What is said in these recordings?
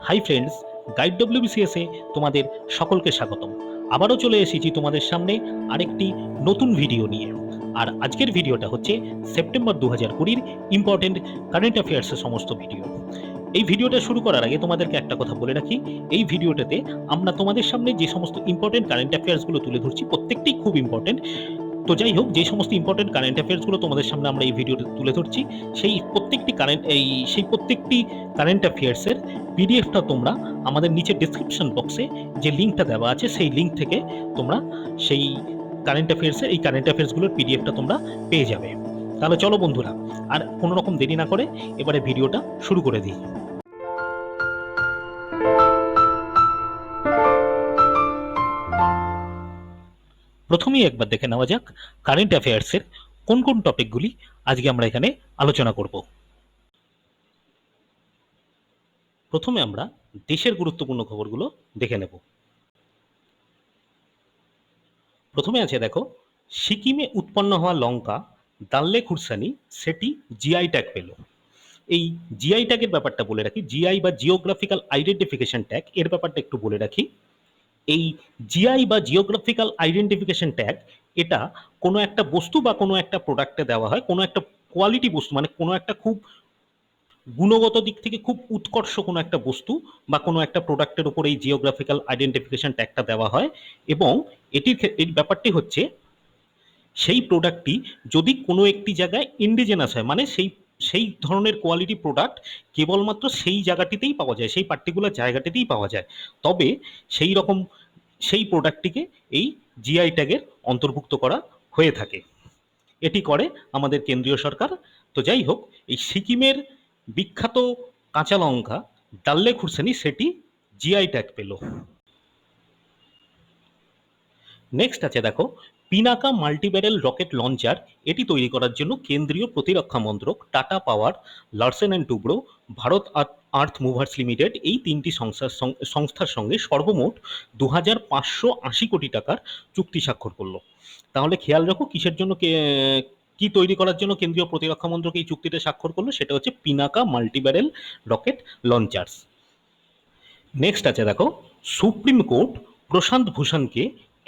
Hi friends, guide ডব্লিউবিসিএসে তোমাদের সকলকে স্বাগতম। আবারও চলে এসেছি তোমাদের সামনে আরেকটি নতুন ভিডিও নিয়ে। আর আজকের ভিডিওটা হচ্ছে সেপ্টেম্বর 2020 ইম্পর্টেন্ট কারেন্ট অ্যাফেয়ার্সের সমস্ত ভিডিও। এই ভিডিওটা শুরু করার আগে তোমাদেরকে একটা কথা বলে রাখি, এই ভিডিওটাতে আমরা তোমাদের সামনে যে সমস্ত ইম্পর্টেন্ট কারেন্ট অ্যাফেয়ার্সগুলো তুলে ধরছি প্রত্যেকটাই খুব ইম্পর্টেন্ট। তো যাই হোক, যে সমস্ত ইম্পর্টেন্ট কারেন্ট অ্যাফেয়ার্সগুলো তোমাদের সামনে আমরা এই ভিডিওতে তুলে ধরছি সেই প্রত্যেকটি কারেন্ট অ্যাফেয়ার্সের পিডিএফটা তোমরা আমাদের নিচে ডিসক্রিপশন বক্সে যে লিঙ্কটা দেওয়া আছে সেই লিঙ্ক থেকে তোমরা সেই এই কারেন্ট অ্যাফেয়ার্সগুলোর পিডিএফটা তোমরা পেয়ে যাবে। তাহলে চলো বন্ধুরা, আর কোনো রকম দেরি না করে এবারে ভিডিওটা শুরু করে দিই। প্রথমেই একবার দেখে নেওয়া যাক কারেন্ট অ্যাফেয়ার্সের কোন কোন টপিকগুলি আজকে আমরা এখানে আলোচনা করব। প্রথমে আমরা দেশের গুরুত্বপূর্ণ খবরগুলো দেখে নেব। প্রথমে আছে দেখো, সিকিমে উৎপন্ন হওয়া লঙ্কা দাল্লে খুরসানি সেটি জিআই ট্যাগ পেল। এই জিআই ট্যাগের ব্যাপারটা বলে রাখি, জিআই বা জিওগ্রাফিক্যাল আইডেন্টিফিকেশন ট্যাগ, এর ব্যাপারটা একটু বলে রাখি। এই জিআই বা জিওগ্রাফিক্যাল আইডেন্টিফিকেশন ট্যাগ এটা কোনো একটা বস্তু বা কোনো একটা প্রোডাক্টে দেওয়া হয়, কোনো একটা কোয়ালিটি বস্তু, মানে কোনো একটা খুব গুণগত দিক থেকে খুব উৎকর্ষ কোনো একটা বস্তু বা কোনো একটা প্রোডাক্টের উপর এই জিওগ্রাফিক্যাল আইডেন্টিফিকেশন ট্যাগটা দেওয়া হয়। এবং এই ব্যাপারটি হচ্ছে, সেই প্রোডাক্টটি যদি কোনো একটি জায়গায় ইন্ডিজেনাস হয়, মানে সেই সেই ধরনের কোয়ালিটি প্রোডাক্ট কেবলমাত্র সেই জায়গাটিতেই পাওয়া যায়, সেই পার্টিকুলার জায়গাটিতেই পাওয়া যায়, তবে সেই প্রোডাক্টটিকে এই জিআই ট্যাগের অন্তর্ভুক্ত করা হয়ে থাকে। এটি করে আমাদের কেন্দ্রীয় সরকার। তো যাই হোক, এই সিকিমের বিখ্যাত কাঁচা লঙ্কা দাল্লে খুরসানি সেটি জিআই ট্যাগ পেল। নেক্সট আছে দেখো, পিনাকা মাল্টিব্যারেল রকেট লঞ্চার, এটি তৈরি করার জন্য কেন্দ্রীয় প্রতিরক্ষা মন্ত্রক, tata power, Larsen and Toubro, Bharat earth movers limited, এই তিনটি সংস্থার সঙ্গে সর্বমোট 2580 কোটি টাকার চুক্তি স্বাক্ষর করলো। তাহলে খেয়াল রাখো, কিসের জন্য কি তৈরি করার জন্য কেন্দ্রীয় প্রতিরক্ষা মন্ত্রক এই চুক্তিটা স্বাক্ষর করলো, সেটা হচ্ছে পিনাকা মাল্টিব্যারেল রকেট লঞ্চার্স। নেক্সট আছে দেখো, সুপ্রিম কোর্ট প্রশান্ত ভূষণকে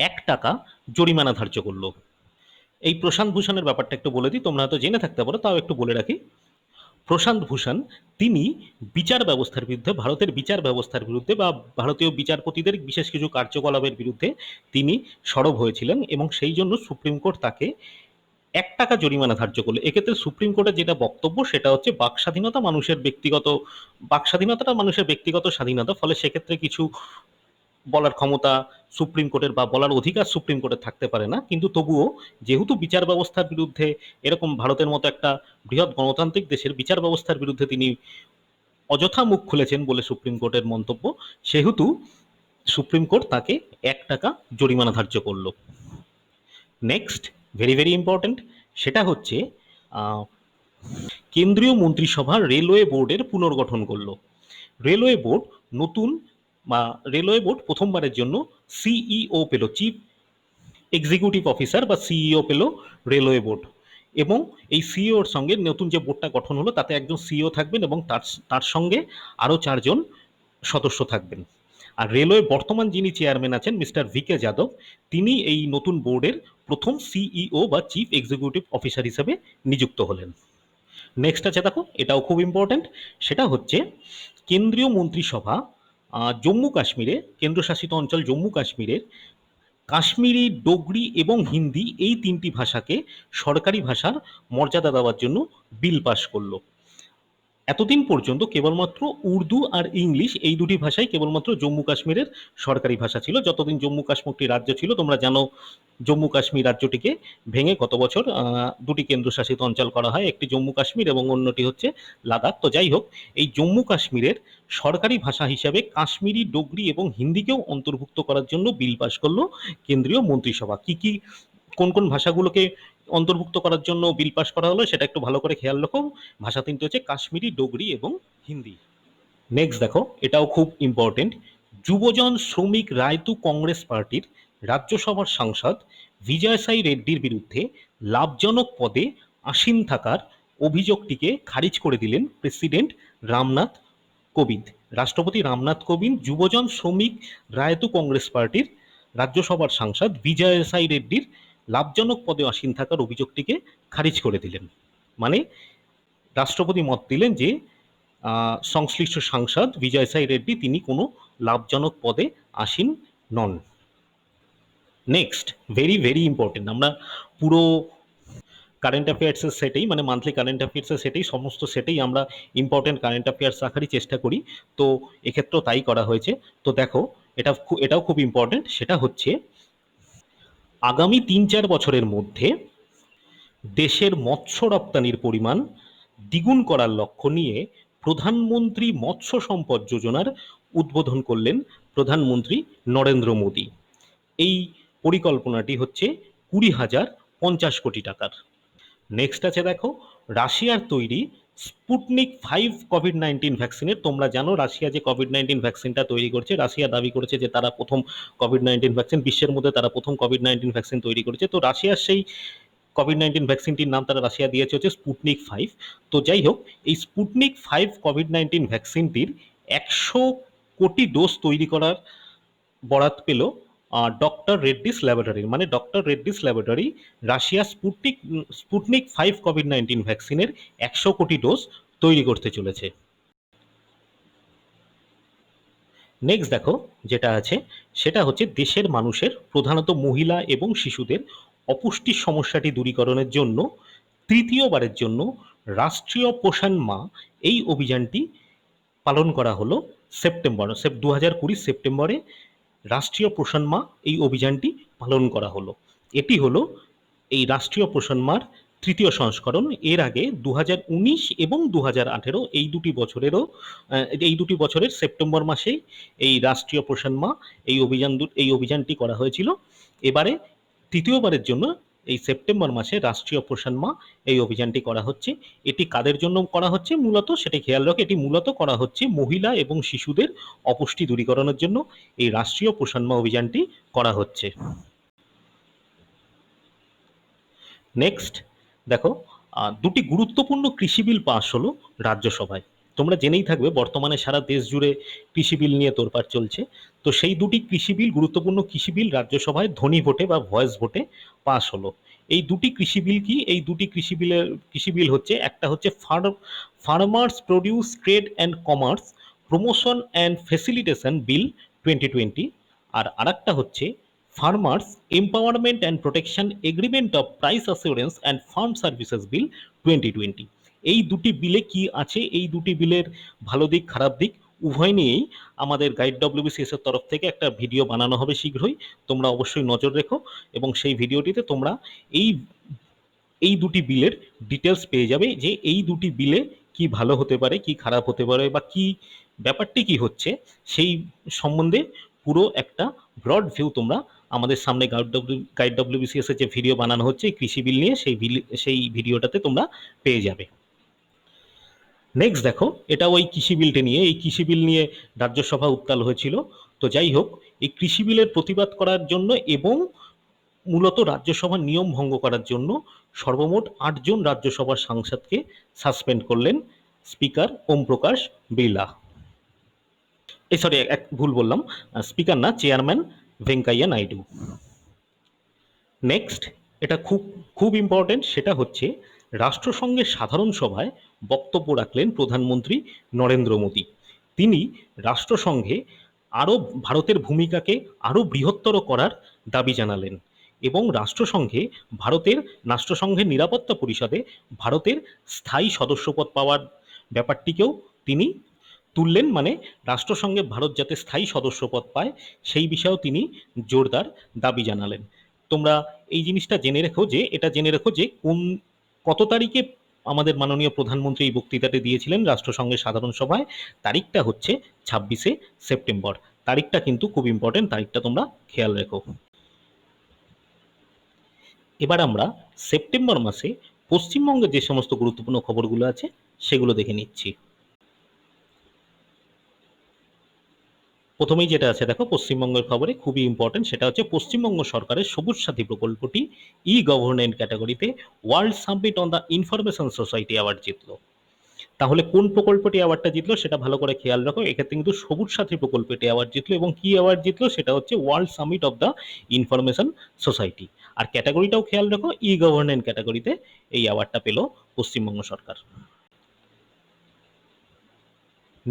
1 টাকা জরিমানা ধার্য করলো। এই প্রশান্ত ভূষণের ব্যাপারটা একটু বলে দিই, তোমরা হয়তো জেনে থাকতে পারো, তাও একটু বলে রাখি। প্রশান্ত ভূষণ তিনি বিচার ব্যবস্থার বিরুদ্ধে, ভারতের বিচার ব্যবস্থার বিরুদ্ধে বা ভারতীয় বিচারপতিদের বিশেষ কিছু কার্যকলাপের বিরুদ্ধে তিনি সরব হয়েছিলেন, এবং সেই জন্য সুপ্রিম কোর্ট তাকে 1 টাকা জরিমানা ধার্য করলো। এক্ষেত্রে সুপ্রিম কোর্টের যেটা বক্তব্য সেটা হচ্ছে, বাক স্বাধীনতাটা মানুষের ব্যক্তিগত স্বাধীনতা, ফলে সেক্ষেত্রে কিছু বলার ক্ষমতা সুপ্রিম কোর্টের বা বলার অধিকার সুপ্রিম কোর্টের থাকতে পারে না, কিন্তু তবুও যেহেতু বিচার ব্যবস্থার বিরুদ্ধে, এরকম ভারতের মতো একটা বৃহৎ গণতান্ত্রিক দেশের বিচার ব্যবস্থার বিরুদ্ধে তিনি অযথা মুখ খুলেছেন বলে সুপ্রিম কোর্টের মন্তব্য, সেহেতু সুপ্রিম কোর্ট তাকে 1 টাকা জরিমানা ধার্য করলো। নেক্সট, ভেরি ভেরি ইম্পর্টেন্ট, সেটা হচ্ছে কেন্দ্রীয় মন্ত্রিসভা রেলওয়ে বোর্ডের পুনর্গঠন করলো। রেলওয়ে বোর্ড নতুন বা রেলওয়ে বোর্ড প্রথমবারের জন্য সিইও পেল, চিফ এক্সিকিউটিভ অফিসার বা সিইও পেল রেলওয়ে বোর্ড। এবং এই সিইওর সঙ্গে নতুন যে বোর্ডটা গঠন হলো তাতে একজন সিইও থাকবেন এবং তার সঙ্গে আরও 4জন সদস্য থাকবেন। আর রেলওয়ে বর্তমান যিনি চেয়ারম্যান আছেন মিস্টার ভিকে যাদব, তিনি এই নতুন বোর্ডের প্রথম সিইও বা চিফ এক্সিকিউটিভ অফিসার হিসেবে নিযুক্ত হলেন। নেক্সট আছে দেখো, এটাও খুব ইম্পর্ট্যান্ট, সেটা হচ্ছে কেন্দ্রীয় মন্ত্রিসভা জম্মু কাশ্মীরে, কেন্দ্রশাসিত অঞ্চল জম্মু কাশ্মীরের কাশ্মীরি, ডোগরি এবং হিন্দি এই 3টি ভাষাকে সরকারি ভাষার মর্যাদা দেওয়ার জন্য বিল পাস করলো। এতদিন পর্যন্ত কেবলমাত্র উর্দু আর ইংলিশ, এই দুটি ভাষাই কেবলমাত্র জম্মু কাশ্মীরের সরকারি ভাষা ছিল যতদিন জম্মু কাশ্মীর একটি রাজ্য ছিল। তোমরা জানো, জম্মু কাশ্মীর রাজ্যটিকে ভেঙে গত বছর 2টি কেন্দ্রশাসিত অঞ্চল করা হয়, একটি জম্মু কাশ্মীর এবং অন্যটি হচ্ছে লাদাখ। তো যাই হোক, এই জম্মু কাশ্মীরের সরকারি ভাষা হিসাবে কাশ্মীরি, ডোগরি এবং হিন্দিকেও অন্তর্ভুক্ত করার জন্য বিল পাস করলো কেন্দ্রীয় মন্ত্রিসভা। কোন কোন ভাষাগুলোকে অন্তর্ভুক্ত করার জন্য বিল পাস করা হলো সেটা একটু ভালো করে খেয়াল রাখো। ভাষা 3টি হচ্ছে কাশ্মীরি, ডোগরি এবং হিন্দি। নেক্সট দেখো, এটাও খুব ইম্পর্টেন্ট, যুবজন শ্রমিক রায়তু কংগ্রেস পার্টির রাজ্যসভার সাংসদ বিজয়সাই রেড্ডির বিরুদ্ধে লাভজনক পদে আসীন থাকার অভিযোগটিকে খারিজ করে দিলেন প্রেসিডেন্ট রামনাথ কোবিন্দ। রাষ্ট্রপতি রামনাথ কোবিন্দ যুবজন শ্রমিক রায়তু কংগ্রেস পার্টির রাজ্যসভার সাংসদ বিজয়সাই রেড্ডির লাভজনক পদে আসীন থাকার অভিযোগটিকে খারিজ করে দিলেন। মানে রাষ্ট্রপতি মত দিলেন যে সংশ্লিষ্ট সাংসদ বিজয়সাই রেড্ডি তিনি কোনো লাভজনক পদে আসীন নন। নেক্সট, ভেরি ভেরি ইম্পর্টেন্ট, আমরা পুরো কারেন্ট অ্যাফেয়ার্সের সেটেই, মানে মান্থলি কারেন্ট অ্যাফেয়ার্সের সেটেই, সমস্ত সেটেই আমরা ইম্পর্টেন্ট কারেন্ট অ্যাফেয়ার্স রাখারই চেষ্টা করি, তো এক্ষেত্রেও তাই করা হয়েছে। তো দেখো, এটাও খুব ইম্পর্টেন্ট, সেটা হচ্ছে আগামী ৩-৪ বছরের মধ্যে দেশের মৎস্য রপ্তানির পরিমাণ দ্বিগুণ করার লক্ষ্য নিয়ে প্রধানমন্ত্রী মৎস্য সম্পদ যোজনার উদ্বোধন করলেন প্রধানমন্ত্রী নরেন্দ্র মোদী। এই পরিকল্পনাটি হচ্ছে 20,050 কোটি টাকার। নেক্সট আছে দেখো, রাশিয়ার তৈরি স্পুটনিক 5 কোভিড-19 ভ্যাকসিনের, তোমরা জানো রাশিয়া যে কোভিড-19 ভ্যাকসিনটা তৈরি করছে, রাশিয়া দাবি করেছে যে তারা প্রথম কোভিড-19 ভ্যাকসিন, বিশ্বের মধ্যে তারা প্রথম কোভিড-19 ভ্যাকসিন তৈরি করেছে। তো রাশিয়ার সেই কোভিড-19 ভ্যাকসিনটির নাম তারা রাশিয়া দিয়েছে হচ্ছে স্পুটনিক 5। তো যাই হোক, এই স্পুটনিক 5 কোভিড-19 ভ্যাকসিনটির 100 কোটি ডোজ তৈরি করার বরাত পেল ডক্টর রেড্ডিস ল্যাবরেটরির। মানে doctor Reddy's laboratory Russia Sputnik 5 COVID-19 ভ্যাকসিনের 100 কোটি ডোজ তৈরি করতে চলেছে। নেক্সট দেখো, যেটা আছে সেটা হচ্ছে দেশের মানুষের, প্রধানত মহিলা এবং শিশুদের অপুষ্টির সমস্যাটি দূরীকরণের জন্য তৃতীয়বারের জন্য রাষ্ট্রীয় পোষণ মা এই অভিযানটি পালন করা হলো সেপ্টেম্বর 2020 সেপ্টেম্বরে রাষ্ট্রীয় পোষণ মা এই অভিযানটি পালন করা হলো। এটি হলো এই রাষ্ট্রীয় পোষণ মার তৃতীয় সংস্করণ। এর আগে 2019 এবং 2018 এই দুটি বছরের সেপ্টেম্বর মাসেই এই রাষ্ট্রীয় পোষণ মা এই অভিযানটি করা হয়েছিল। এবারে তৃতীয়বারের জন্য এই সেপ্টেম্বর মাসে রাষ্ট্রীয় পোষণ মা এই অভিযানটি করা হচ্ছে। এটি কাদের জন্য করা হচ্ছে মূলত সেটা খেয়াল রাখো, এটি মূলত করা হচ্ছে মহিলা এবং শিশুদের অপুষ্টি দূরীকরণের জন্য এই রাষ্ট্রীয় পোষণ মা অভিযানটি করা হচ্ছে। নেক্সট দেখো, দুটি গুরুত্বপূর্ণ কৃষি বিল পাস হলো রাজ্যসভায়। তোমরা জেনেই থাকবে বর্তমানে সারা দেশ জুড়ে কৃষি বিল নিয়ে তোড়পাড় চলছে। তো সেই দুটি কৃষি বিল, গুরুত্বপূর্ণ কৃষি বিল রাজ্যসভায় ধ্বনি ভোটে বা ভয়েস ভোটে পাস হলো। এই দুটি কৃষি বিল কি? এই দুটি কৃষি বিল হচ্ছে, একটা হচ্ছে farmers produce trade and commerce promotion and facilitation bill 2020, আর আরেকটা হচ্ছে farmers empowerment and protection agreement of price assurance and farm services bill 2020। এই দুটি বিলে কি আছে, এই দুটি বিলের ভালো দিক খারাপ দিক উভয় নিয়েই আমাদের গাইড ডব্লিউবিসিএস এর তরফ থেকে একটা ভিডিও বানানো হবে শীঘ্রই, তোমরা অবশ্যই নজর রেখো এবং সেই ভিডিওটিতে তোমরা এই দুটি বিলের ডিটেলস পেয়ে যাবে, যে এই দুটি বিলে কি ভালো হতে পারে, কি খারাপ হতে পারে, বা কি ব্যাপারটি কি হচ্ছে সেই সম্বন্ধে পুরো একটা ব্রড ভিউ তোমরা আমাদের সামনে গাইড ডব্লিউবিসিএস এর যে ভিডিও বানানো হচ্ছে এই কৃষি বিল নিয়ে, সেই ভিডিওটাতে তোমরা পেয়ে যাবে। নেক্সট দেখো, এটা ওই কৃষি বিলটি নিয়ে, এই কৃষি বিল নিয়ে রাজ্যসভা উত্তাল হয়েছিল। তো যাই হোক, এই কৃষি বিলের প্রতিবাদ করার জন্য এবং মূলত রাজ্যসভার নিয়ম ভঙ্গ করার জন্য সর্বমোট 8 জন রাজ্যসভার সাংসদকে সাসপেন্ড করলেন স্পিকার ওম প্রকাশ বিড়লা। সরি, ভুল বললাম, স্পিকার না, চেয়ারম্যান ভেঙ্কাইয়া নাইডু। নেক্সট, এটা খুব খুব ইম্পর্টেন্ট, সেটা হচ্ছে রাষ্ট্রসংঘের সাধারণ সভায় বক্তব্য রাখলেন প্রধানমন্ত্রী নরেন্দ্র মোদী। তিনি রাষ্ট্রসংঘে ভারতের ভূমিকাকে আরও বৃহত্তর করার দাবি জানালেন এবং রাষ্ট্রসংঘের নিরাপত্তা পরিষদে ভারতের স্থায়ী সদস্যপদ পাওয়ার ব্যাপারটিকেও তিনি তুললেন। মানে রাষ্ট্রসংঘে ভারত যাতে স্থায়ী সদস্যপদ পায় সেই বিষয়েও তিনি জোরদার দাবি জানালেন। তোমরা এই জিনিসটা জেনে রেখো, যে কত তারিখে আমাদের মাননীয় প্রধানমন্ত্রী এই বক্তৃতাটি দিয়েছিলেন রাষ্ট্রসংঘের সাধারণ সভায়। তারিখটা হচ্ছে 26শে সেপ্টেম্বর। তারিখটা কিন্তু খুব ইম্পর্টেন্ট, তারিখটা তোমরা খেয়াল রেখো। এবার আমরা সেপ্টেম্বর মাসে পশ্চিমবঙ্গের যে সমস্ত গুরুত্বপূর্ণ খবরগুলো আছে সেগুলো দেখে নিচ্ছি। প্রথমেই যেটা আছে দেখো, পশ্চিমবঙ্গের খবরে খুবই ইম্পর্টেন্ট, সেটা হচ্ছে পশ্চিমবঙ্গ সরকারের সবুজ সাথী প্রকল্পটি ই গভর্নেন্ট ক্যাটাগরিতে world summit on the Information society award জিতল। তাহলে কোন প্রকল্পটি অ্যাওয়ার্ডটা জিতলো সেটা ভালো করে খেয়াল রাখো। এক্ষেত্রে কিন্তু সবুজ সাথী প্রকল্পটি অ্যাওয়ার্ড জিতলো, এবং কি অ্যাওয়ার্ড জিতলো সেটা হচ্ছে World Summit of the Information Society. আর ক্যাটাগরিটাও খেয়াল রাখো, ই গভর্নেন্স ক্যাটাগরিতে এই অ্যাওয়ার্ডটা পেল পশ্চিমবঙ্গ সরকার।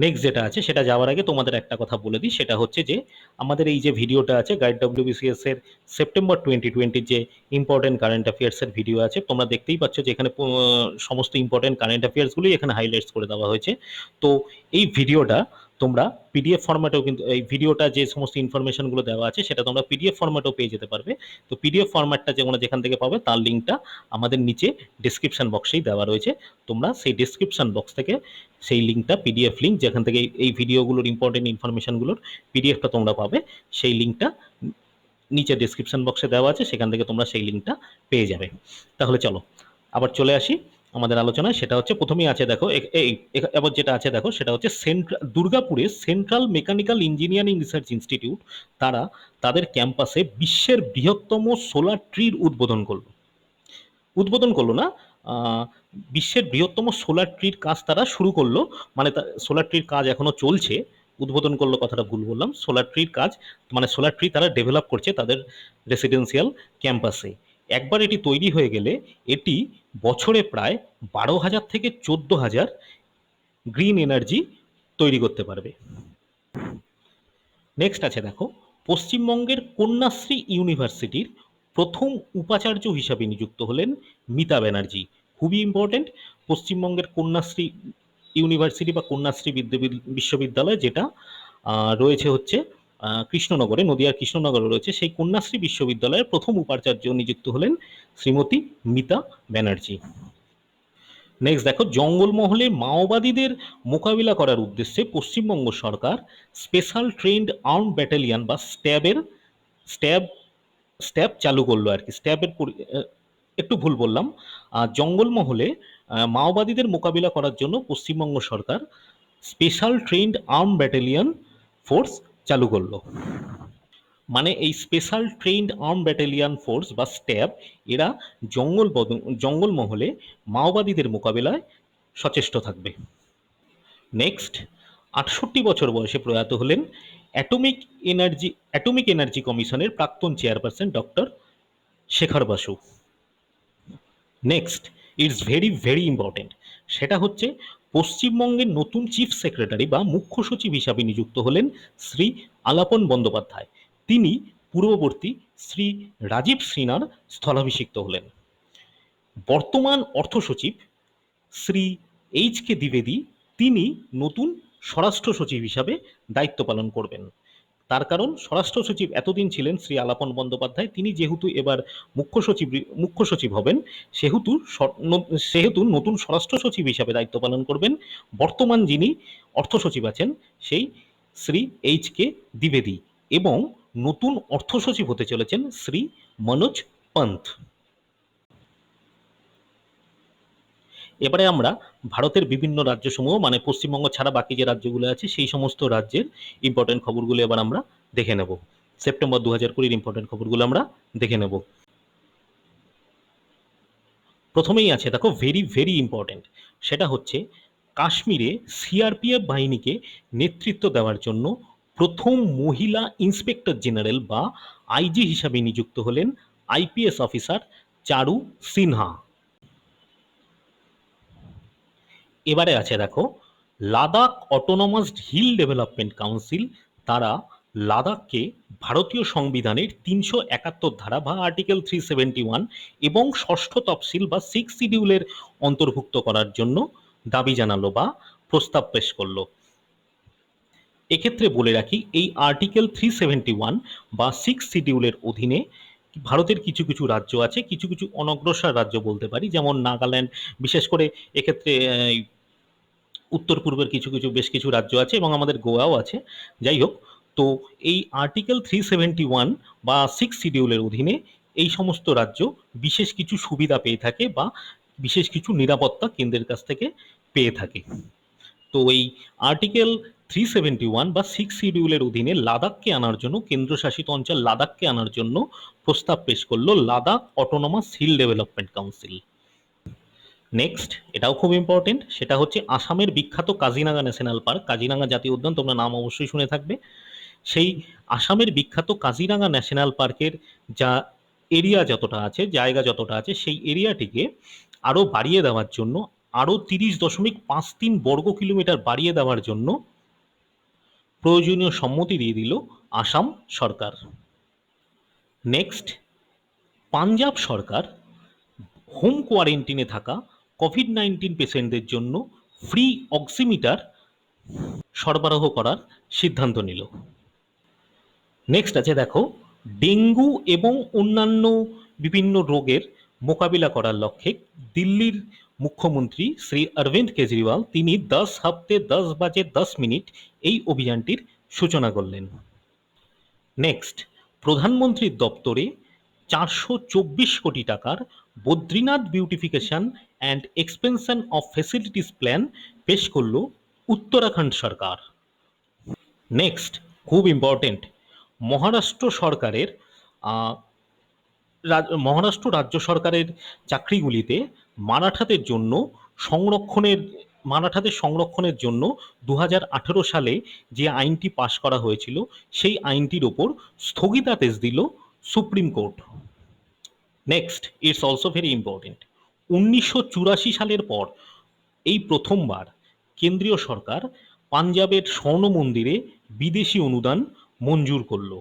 নেক্সট যেটা আছে সেটা যাওয়ার আগে তোমাদের একটা কথা বলে দিই, সেটা হচ্ছে যে আমাদের এই যে ভিডিওটা আছে গাইড ডব্লিউবিসিএস এর সেপ্টেম্বর 2020 যে ইম্পর্টেন্ট কারেন্ট অ্যাফেয়ার্সের ভিডিও আছে, তোমরা দেখতেই পাচ্ছ যে এখানে সমস্ত ইম্পর্টেন্ট কারেন্ট অ্যাফেয়ার্সগুলোই এখানে হাইলাইটস করে দেওয়া হয়েছে। তো এই ভিডিওটা তোমরা পিডিএফ ফরম্যাটেও, কিন্তু এই ভিডিওটা যে সমস্ত ইনফরমেশনগুলো দেওয়া আছে সেটা তোমরা পিডিএফ ফরম্যাটেও পেয়ে যেতে পারবে। তো পিডিএফ ফরম্যাটটা যেখান থেকে পাবে তার লিঙ্কটা আমাদের নিচে ডিসক্রিপশন বক্সেই দেওয়া রয়েছে। তোমরা সেই ডিসক্রিপশন বক্স থেকে সেই লিঙ্কটা, পিডিএফ লিঙ্ক যেখান থেকে এই ভিডিওগুলোর ইম্পর্টেন্ট ইনফরমেশনগুলোর পিডিএফটা তোমরা পাবে, সেই লিঙ্কটা নিচে ডিসক্রিপশন বক্সে দেওয়া আছে, সেখান থেকে তোমরা সেই লিঙ্কটা পেয়ে যাবে। তাহলে চলো আবার চলে আসি আমাদের আলোচনায়। সেটা হচ্ছে প্রথমেই আছে দেখো, এবার যেটা আছে দেখো সেটা হচ্ছে দুর্গাপুরে central mechanical engineering research institute তারা তাদের ক্যাম্পাসে বিশ্বের বৃহত্তম সোলার ট্রির উদ্বোধন করলো না, বিশ্বের বৃহত্তম সোলার ট্রির কাজ তারা শুরু করলো। মানে সোলার ট্রির কাজ এখনো চলছে, উদ্বোধন করলো কথাটা ভুল বললাম। সোলার ট্রির কাজ মানে সোলার ট্রি তারা ডেভেলপ করছে তাদের রেসিডেন্সিয়াল ক্যাম্পাসে। একবার এটি তৈরি হয়ে গেলে এটি বছরে প্রায় 12,000 থেকে 14,000 গ্রিন এনার্জি তৈরি করতে পারবে। নেক্সট আছে দেখো, পশ্চিমবঙ্গের কন্যাশ্রী ইউনিভার্সিটির প্রথম উপাচার্য হিসাবে নিযুক্ত হলেন মিতা ব্যানার্জি। খুবই ইম্পর্টেন্ট, পশ্চিমবঙ্গের কন্যাশ্রী ইউনিভার্সিটি বা কন্যাশ্রী বিশ্ববিদ্যালয় যেটা রয়েছে হচ্ছে কৃষ্ণনগরে, নদিয়ার কৃষ্ণনগরে রয়েছে, সেই কন্যাশ্রী বিশ্ববিদ্যালয়ের প্রথম উপাচার্য নিযুক্ত হলেন শ্রীমতী মিতা ব্যানার্জি। নেক্সট দেখো, জঙ্গলমহলে মাওবাদীদের মোকাবিলা করার উদ্দেশ্যে পশ্চিমবঙ্গ সরকার স্পেশাল ট্রেন্ড আর্মড ব্যাটালিয়ন বা স্ট্যাব স্ট্যাব চালু করলো আর কি। একটু ভুল বললাম, জঙ্গলমহলে মাওবাদীদের মোকাবিলা করার জন্য পশ্চিমবঙ্গ সরকার special trained armed battalion force চালু করলো। মানে এই special trained arm battalion force বা স্ট্যাব এরা জঙ্গলমহলে মাওবাদীদের মোকাবিলায় সচেষ্ট থাকবে। নেক্সট, 68 বছর বয়সে প্রয়াত হলেন অ্যাটমিক এনার্জি কমিশনের প্রাক্তন chairperson doctor Shekhar Basu. Next, it's very very important, সেটা হচ্ছে পশ্চিমবঙ্গের নতুন চিফ সেক্রেটারি বা মুখ্য সচিব হিসাবে নিযুক্ত হলেন শ্রী আলাপন বন্দ্যোপাধ্যায়। তিনি পূর্ববর্তী শ্রী রাজীব সিনহার স্থলাভিষিক্ত হলেন। বর্তমান অর্থ সচিব শ্রী এইচ.কে দ্বিবেদী তিনি নতুন স্বরাষ্ট্র সচিব হিসাবে দায়িত্ব পালন করবেন। তার কারণ স্বরাষ্ট্র সচিব এতদিন ছিলেন শ্রী আলাপন বন্দ্যোপাধ্যায়, তিনি যেহেতু এবার মুখ্য সচিব হবেন সেহেতু নতুন স্বরাষ্ট্র সচিব হিসাবে দায়িত্ব পালন করবেন বর্তমান যিনি অর্থ সচিব আছেন সেই শ্রী এইচ.কে দ্বিবেদী, এবং নতুন অর্থ সচিব হতে চলেছেন শ্রী মনোজ পন্থ। এবারে আমরা ভারতের বিভিন্ন রাজ্যসমূহ মানে পশ্চিমবঙ্গ ছাড়া বাকি যে রাজ্যগুলো আছে সেই সমস্ত রাজ্যের ইম্পর্টেন্ট খবরগুলো এবার আমরা দেখে নেব। সেপ্টেম্বর 2020 ইম্পর্টেন্ট খবরগুলো আমরা দেখে নেব। প্রথমেই আছে দেখো, ভেরি ভেরি ইম্পর্টেন্ট, সেটা হচ্ছে কাশ্মীরে সিআরপিএফ বাহিনীকে নেতৃত্ব দেওয়ার জন্য প্রথম মহিলা ইন্সপেক্টর জেনারেল বা আইজি হিসাবে নিযুক্ত হলেন আইপিএস অফিসার চারু সিনহা। এবারে আছে দেখো, Ladakh autonomous hill development council তারা লাদাখকে ভারতীয় সংবিধানের 371 ধারা বা আর্টিকেল 371 এবং ষষ্ঠ তফসিল বা 6 শিডিউলের অন্তর্ভুক্ত করার জন্য দাবি জানালো বা প্রস্তাব পেশ করলো। এক্ষেত্রে বলে রাখি, এই আর্টিকেল 371 বা 6 শিডিউলের অধীনে ভারতের কিছু কিছু রাজ্য আছে, কিছু কিছু অনগ্রসর রাজ্য বলতে পারি, যেমন নাগাল্যান্ড, বিশেষ করে এক্ষেত্রে উত্তর পূর্বের কিছু কিছু বেশ কিছু রাজ্য আছে এবং আমাদের গোয়াও আছে। যাই হোক, তো এই আর্টিকেল 371 বা 6 শিডিউলের অধীনে এই সমস্ত রাজ্য বিশেষ কিছু সুবিধা পেয়ে থাকে বা বিশেষ কিছু নিরাপত্তা কেন্দ্রের কাছ থেকে পেয়ে থাকে। তো এই আর্টিকেল 371 বা 6 শিডিউলের অধীনে লাদাখকে আনার জন্য, কেন্দ্রশাসিত অঞ্চল লাদাখকে আনার জন্য প্রস্তাব পেশ করলো Ladakh autonomous hill development council. Next, এটাও খুব ইম্পর্টেন্ট, সেটা হচ্ছে আসামের বিখ্যাত কাজিরাঙা ন্যাশনাল পার্ক, কাজিরাঙা জাতীয় উদ্যান, তোমরা নাম অবশ্যই শুনে থাকবে। সেই আসামের বিখ্যাত কাজিরাঙা ন্যাশনাল পার্কের যা এরিয়া যতটা আছে, জায়গা যতটা আছে, সেই এরিয়াটিকে আরও বাড়িয়ে দেওয়ার জন্য, আরও 30.53 বর্গ কিলোমিটার বাড়িয়ে দেওয়ার জন্য প্রয়োজনীয় সম্মতি দিয়ে দিল আসাম সরকার। নেক্সট, পাঞ্জাব সরকার হোম কোয়ারেন্টিনে থাকা কোভিড-19 পেশেন্টদের জন্য ফ্রি অক্সিমিটার সরবরাহ করার সিদ্ধান্ত নিল। নেক্সট আছে দেখো, ডেঙ্গু এবং অন্যান্য বিভিন্ন রোগের মোকাবিলা করার লক্ষ্যে দিল্লির মুখ্যমন্ত্রী শ্রী অরবিন্দ কেজরিওয়াল তিনি 10 হাফতে 10 বাজে 10 মিনিট এই অভিযানটির সূচনা করলেন। নেক্সট, প্রধানমন্ত্রীর দপ্তরে 424 কোটি টাকার Badrinath beautification and expansion of facilities plan পেশ করল উত্তরাখণ্ড সরকার। নেক্সট, খুব ইম্পর্টেন্ট, মহারাষ্ট্র সরকারের মহারাষ্ট্র রাজ্য সরকারের চাকরিগুলিতে মারাঠাদের জন্য মারাঠাদের সংরক্ষণের জন্য 2018 সালে যে আইনটি পাশ করা হয়েছিল, সেই আইনটির ওপর স্থগিতাদেশ দিল supreme court. Next, it's also very important, 1984 সালের পর এই প্রথমবার কেন্দ্রীয় সরকার পাঞ্জাবের স্বর্ণ মন্দিরে বিদেশি অনুদান মঞ্জুর করলো।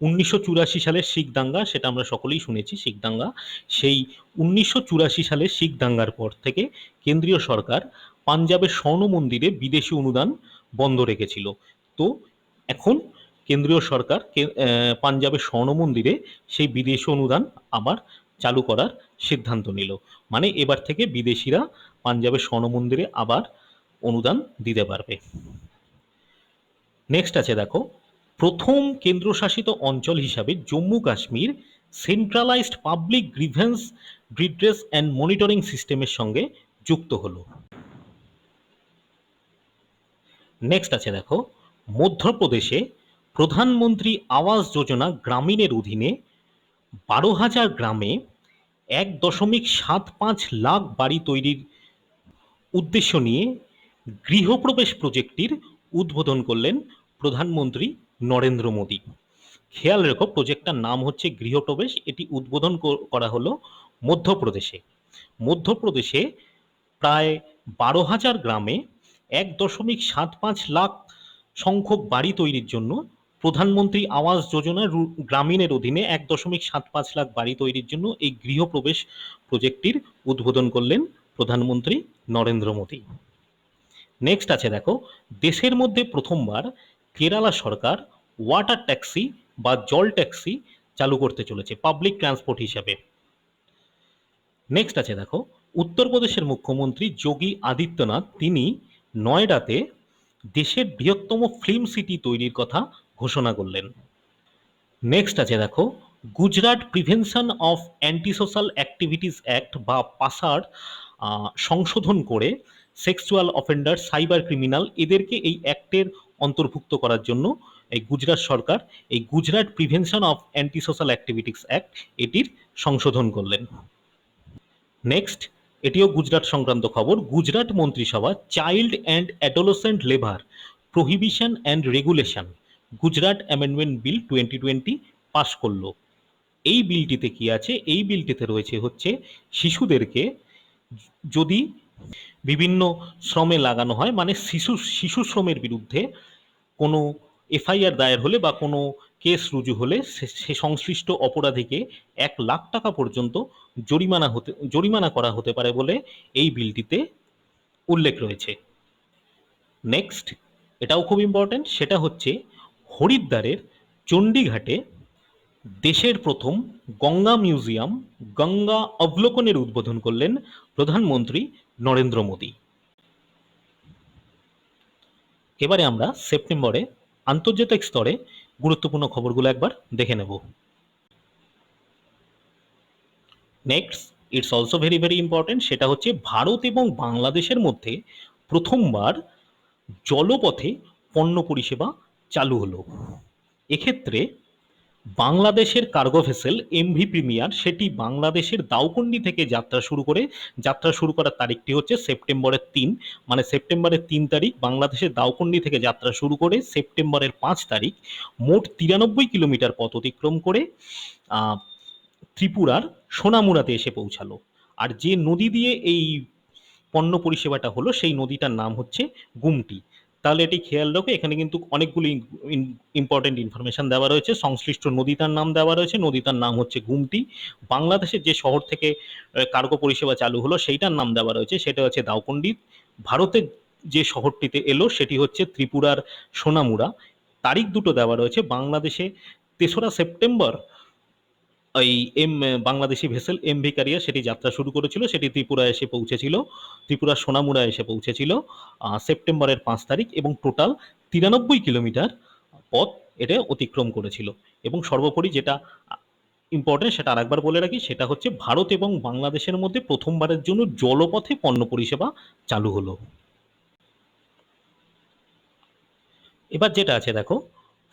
1984 সালের শিখ দাঙ্গা, সেটা আমরা সকলেই শুনেছি, শিখ দাঙ্গা, সেই 1984 সালের শিখ দাঙ্গার পর থেকে কেন্দ্রীয় সরকার পাঞ্জাবের স্বর্ণ মন্দিরে বিদেশি অনুদান বন্ধ রেখেছিল। তো এখন কেন্দ্রীয় সরকার পাঞ্জাবের স্বর্ণ মন্দিরে সেই বিদেশি অনুদান আবার চালু করার সিদ্ধান্ত নিল। মানে এবার থেকে বিদেশিরা পাঞ্জাবের স্বর্ণ মন্দিরে আবার অনুদান দিতে পারবে। নেক্সট আছে দেখো, প্রথম কেন্দ্রশাসিত অঞ্চল হিসাবে Jammu Kashmir centralised public grievance redress and monitoring সিস্টেমের সঙ্গে যুক্ত হলো। নেক্সট আছে দেখো, মধ্যপ্রদেশে প্রধানমন্ত্রী আবাস যোজনা গ্রামীণের অধীনে 12,000 গ্রামে 1.75 লাখ বাড়ি তৈরির উদ্দেশ্য নিয়ে গৃহপ্রবেশ প্রজেক্টটির উদ্বোধন করলেন প্রধানমন্ত্রী নরেন্দ্র মোদী। খেয়াল রেখো, প্রজেক্টটার নাম হচ্ছে গৃহপ্রবেশ, এটি উদ্বোধন করা হলো মধ্যপ্রদেশে। মধ্যপ্রদেশে প্রায় 12,000 গ্রামে 1.75 লাখ সংখ্যক বাড়ি তৈরির জন্য প্রধানমন্ত্রী আবাস যোজনা গ্রামীণের অধীনে 1.75 লাখ বাড়ি তৈরির জন্য এই গৃহপ্রবেশ প্রজেক্টটির উদ্বোধন করলেন প্রধানমন্ত্রী নরেন্দ্র মোদী। নেক্সট আছে দেখো, দেশের মধ্যে প্রথমবার কেরালা সরকার ওয়াটার ট্যাক্সি বা জল ট্যাক্সি চালু করতে চলেছে পাবলিক ট্রান্সপোর্ট হিসাবে। নেক্সট আছে দেখো, উত্তরপ্রদেশের মুখ্যমন্ত্রী যোগী আদিত্যনাথ তিনি নয়ডাতে দেশের বৃহত্তম ফিল্ম সিটি তৈরির কথা ঘোষণা করলেন। নেক্সট আছে দেখো, Gujarat prevention of antisocial activities act বা পাসার সংশোধন করে সেক্সুয়াল অফেন্ডার, সাইবার ক্রিমিনাল এদেরকে এই অ্যাক্টের অন্তর্ভুক্ত করার জন্য এই গুজরাট সরকার এই Gujarat prevention of antisocial activities act এটির সংশোধন করলেন। নেক্সট, এটিও গুজরাট সংক্রান্ত খবর, গুজরাট মন্ত্রিসভা child and adolescent labour prohibition and regulation Gujarat amendment bill 2020 পাশ করলো। এই বিলটিতে কি আছে? এই বিলটিতে রয়েছে হচ্ছে শিশুদেরকে যদি বিভিন্ন শ্রমে লাগানো হয়, মানে শিশু শ্রমের বিরুদ্ধে কোনো এফআইআর দায়ের হলে বা কোনো কেস রুজু হলে সে সংশ্লিষ্ট অপরাধীকে 1,00,000 টাকা পর্যন্ত জরিমানা করা হতে পারে বলে এই বিলটিতে উল্লেখ রয়েছে। নেক্সট, এটাও খুব ইম্পর্টেন্ট, সেটা হচ্ছে হরিদ্বারের চণ্ডীঘাটে দেশের প্রথম গঙ্গা মিউজিয়াম গঙ্গা অবলোকনের উদ্বোধন করলেন প্রধানমন্ত্রী নরেন্দ্র মোদী। এবারে আমরা সেপ্টেম্বরে আন্তর্জাতিক স্তরে গুরুত্বপূর্ণ খবরগুলো একবার দেখে নেব। Next, it's also very very important, সেটা হচ্ছে ভারত এবং বাংলাদেশের মধ্যে প্রথমবার জলপথে পণ্য পরিষেবা চালু হলো। এক্ষেত্রে বাংলাদেশের কার্গো ভেসেল এমভি প্রিমিয়ার সেটি বাংলাদেশের দাউকন্ডি থেকে যাত্রা শুরু করার তারিখটি হচ্ছে সেপ্টেম্বরের ৩, মানে সেপ্টেম্বরের ৩ তারিখ বাংলাদেশের দাউকন্ডি থেকে যাত্রা শুরু করে সেপ্টেম্বরের ৫ তারিখ মোট ৯৩ কিলোমিটার পথ অতিক্রম করে আহ, ত্রিপুরার সোনামুড়াতে এসে পৌঁছালো। আর যে নদী দিয়ে এই পণ্য পরিষেবাটা হলো সেই নদীটার নাম হচ্ছে গুমটি। তাহলে এটি খেয়াল রাখো, এখানে কিন্তু অনেকগুলি ইম্পর্টেন্ট ইনফরমেশন দেওয়া রয়েছে। সংশ্লিষ্ট নদীটার নাম দেওয়া রয়েছে, নদীটার নাম হচ্ছে গুমটি। বাংলাদেশের যে শহর থেকে কার্গো পরিষেবা চালু হলো সেইটার নাম দেওয়া রয়েছে, সেটা হচ্ছে দাউকন্ডি। ভারতের যে শহরটিতে এলো সেটি হচ্ছে ত্রিপুরার সোনামুড়া। তারিখ দুটো দেওয়া রয়েছে, বাংলাদেশে ৩রা সেপ্টেম্বর এই বাংলাদেশি ভেসেল এমভি ক্যারিয়ার সেটি যাত্রা শুরু করেছিল, সেটি ত্রিপুরার সোনামুড়া এসে পৌঁছেছিল সেপ্টেম্বরের ৫ তারিখ, এবং টোটাল ৯৩ কিলোমিটার পথ এটা অতিক্রম করেছিল। এবং সর্বোপরি যেটা ইম্পর্টেন্ট সেটা আরেকবার বলে রাখি, সেটা হচ্ছে ভারত এবং বাংলাদেশের মধ্যে প্রথমবারের জন্য জলপথে পণ্য পরিষেবা চালু হলো। এবার যেটা আছে দেখো,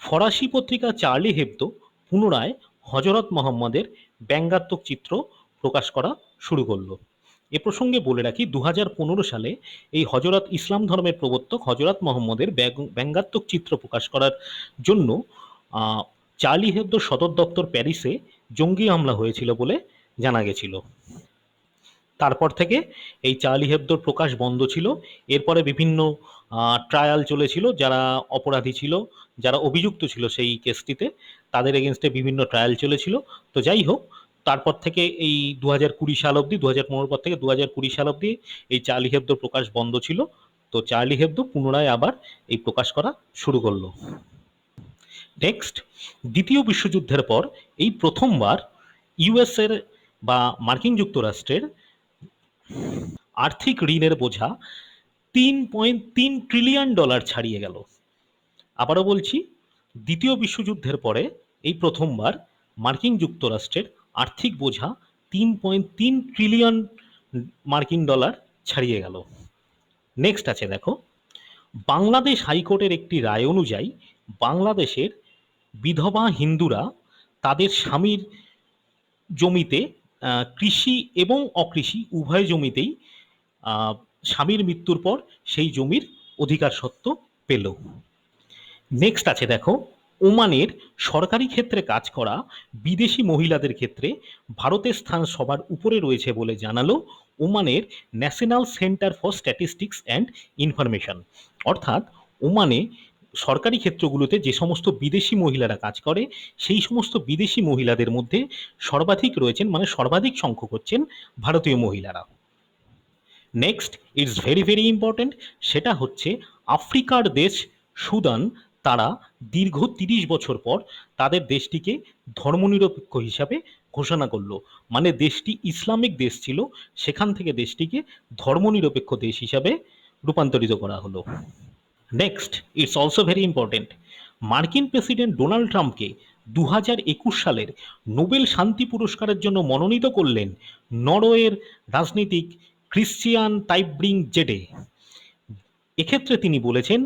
ফরাসি পত্রিকা চার্লি হেবদো পুনরায় হজরত মোহাম্মদের ব্যঙ্গাত্মক চিত্র প্রকাশ করা শুরু করলো। এ প্রসঙ্গে বলে রাখি, ২০১৫ সালে এই ইসলাম ধর্মের প্রবর্তক হজরত মোহাম্মদের ব্যঙ্গাত্মক চিত্র প্রকাশ করার জন্য আহ, চার্লি হেবদোর সদর দপ্তর প্যারিসে জঙ্গি হামলা হয়েছিল বলে জানা গেছিল। তারপর থেকে এই চার্লি হেবদোর প্রকাশ বন্ধ ছিল। এরপরে বিভিন্ন ট্রায়াল চলেছিল, যারা অপরাধী ছিল, যারা অভিযুক্ত ছিল সেই কেসটিতে, তাদের এগেনস্টে বিভিন্ন ট্রায়াল চলেছিল। তো যাই হোক, তারপর থেকে এই ২০২০ সাল অবধি, ২০১৫ পর থেকে ২০২০ সাল অবধি এই চার্লি হেবদোর প্রকাশ বন্ধ ছিল। তো চার্লি হেবদো পুনরায় আবার এই প্রকাশ করা শুরু করলো। নেক্সট, দ্বিতীয় বিশ্বযুদ্ধের পর এই প্রথমবার ইউএসএর বা মার্কিন যুক্তরাষ্ট্রের আর্থিক ঋণের বোঝা $৩.৩ ট্রিলিয়ন ছাড়িয়ে গেল। আবারও বলছি, দ্বিতীয় বিশ্বযুদ্ধের পরে এই প্রথমবার মার্কিন যুক্তরাষ্ট্রের আর্থিক বোঝা $৩.৩ ট্রিলিয়ন ছাড়িয়ে গেল। নেক্সট আছে দেখো, বাংলাদেশ হাইকোর্টের একটি রায় অনুযায়ী বাংলাদেশের বিধবা হিন্দুরা তাদের স্বামীর জমিতে কৃষি এবং অকৃষি উভয় জমিতেই স্বামীর মৃত্যুর পর সেই জমির অধিকার সত্ত্ব পেল। নেক্সট আছে দেখো, ওমানের সরকারি ক্ষেত্রে কাজ করা বিদেশি মহিলাদের ক্ষেত্রে ভারতের স্থান সবার উপরে রয়েছে বলে জানালো ওমানের national centre for statistics and information. অর্থাৎ ওমানে সরকারি ক্ষেত্রগুলোতে যে সমস্ত বিদেশি মহিলারা কাজ করে সেই সমস্ত বিদেশি মহিলাদের মধ্যে সর্বাধিক রয়েছেন, মানে সর্বাধিক সংখ্যক হচ্ছেন ভারতীয় মহিলারা। Next, it's very very important, সেটা হচ্ছে আফ্রিকার দেশ সুদান, তারা দীর্ঘ ৩০ বছর পর তাদের দেশটিকে ধর্মনিরপেক্ষ হিসাবে ঘোষণা করলো। মানে দেশটি ইসলামিক দেশ ছিল, সেখান থেকে দেশটিকে ধর্মনিরপেক্ষ দেশ হিসাবে রূপান্তরিত করা হলো। Next, it's also very important, মার্কিন প্রেসিডেন্ট ডোনাল্ড ট্রাম্পকে ২০২১ সালের নোবেল শান্তি পুরস্কারের জন্য মনোনীত করলেন নরওয়ের রাজনীতিক ক্রিশ্চিয়ান টাইব্রিং জেডে। এক্ষেত্রে তিনি বলেছেন,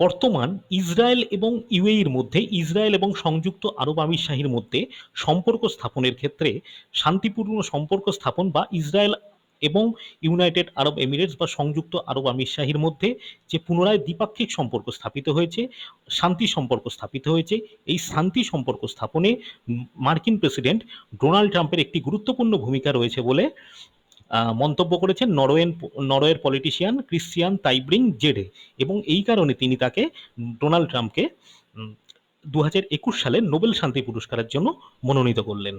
বর্তমান ইসরায়েল এবং ইউএইর মধ্যে, ইসরায়েল এবং সংযুক্ত আরব আমিরশাহীর মধ্যে সম্পর্ক স্থাপনের ক্ষেত্রে শান্তিপূর্ণ সম্পর্ক স্থাপন, বা ইসরায়েল এবং ইউনাইটেড আরব এমিরেটস বা সংযুক্ত আরব আমিরশাহীর মধ্যে যে পুনরায় দ্বিপাক্ষিক সম্পর্ক স্থাপিত হয়েছে, শান্তি সম্পর্ক স্থাপিত হয়েছে, এই শান্তি সম্পর্ক স্থাপনে মার্কিন প্রেসিডেন্ট ডোনাল্ড ট্রাম্পের একটি গুরুত্বপূর্ণ ভূমিকা রয়েছে বলে মন্তব্য করেছেন নরওয়ের পলিটিশিয়ান ক্রিশ্চিয়ান টাইব্রিং জেডে। এবং এই কারণে তিনি ডোনাল্ড ট্রাম্পকে ২০২১ সালে নোবেল শান্তি পুরস্কারের জন্য মনোনীত করলেন।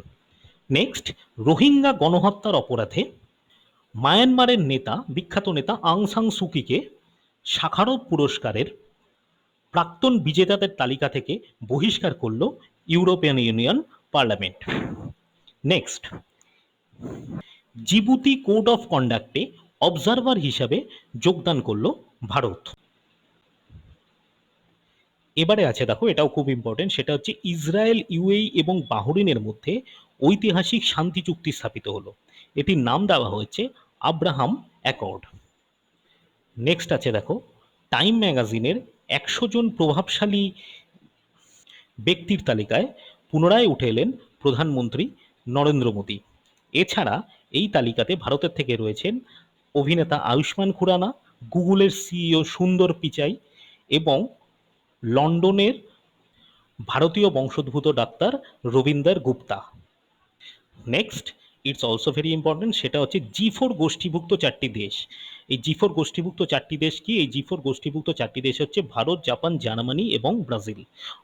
নেক্সট, রোহিঙ্গা গণহত্যার অপরাধে মায়ানমারের বিখ্যাত নেতা আং সাং সুকিকে শাখারভ পুরস্কারের প্রাক্তন বিজেতাদের তালিকা থেকে বহিষ্কার করল European Union Parliament. Next, Djibouti code of কন্ডাক্টে অবজারভার হিসাবে যোগদান করলো ভারত। এবারে আছে দেখো, এটাও খুব ইম্পর্টেন্ট, সেটা হচ্ছে ইসরায়েল, ইউএই এবং বাহরিনের মধ্যে ঐতিহাসিক শান্তি চুক্তি স্থাপিত হলো। এটির নাম দেওয়া হয়েছে আব্রাহাম অ্যাকর্ড। নেক্সট আছে দেখো, টাইম ম্যাগাজিনের ১০০ জন প্রভাবশালী ব্যক্তির তালিকায় পুনরায় উঠে এলেন প্রধানমন্ত্রী নরেন্দ্র মোদী। এছাড়া এই তালিকাতে ভারতের থেকে রয়েছেন অভিনেতা আয়ুষ্মান খুরানা, গুগলের সিইও সুন্দর পিচাই এবং লন্ডনের ভারতীয় বংশোদ্ভূত doctor Ravinder Gupta. Next, it's also very important, সেটা হচ্ছে G4 গোষ্ঠীভুক্ত চারটি দেশ। এই G4 গোষ্ঠীভুক্ত চারটি দেশ কি? এই G4 গোষ্ঠীভুক্ত চারটি দেশ হচ্ছে ভারত, জাপান, জার্মানি এবং ব্রাজিল।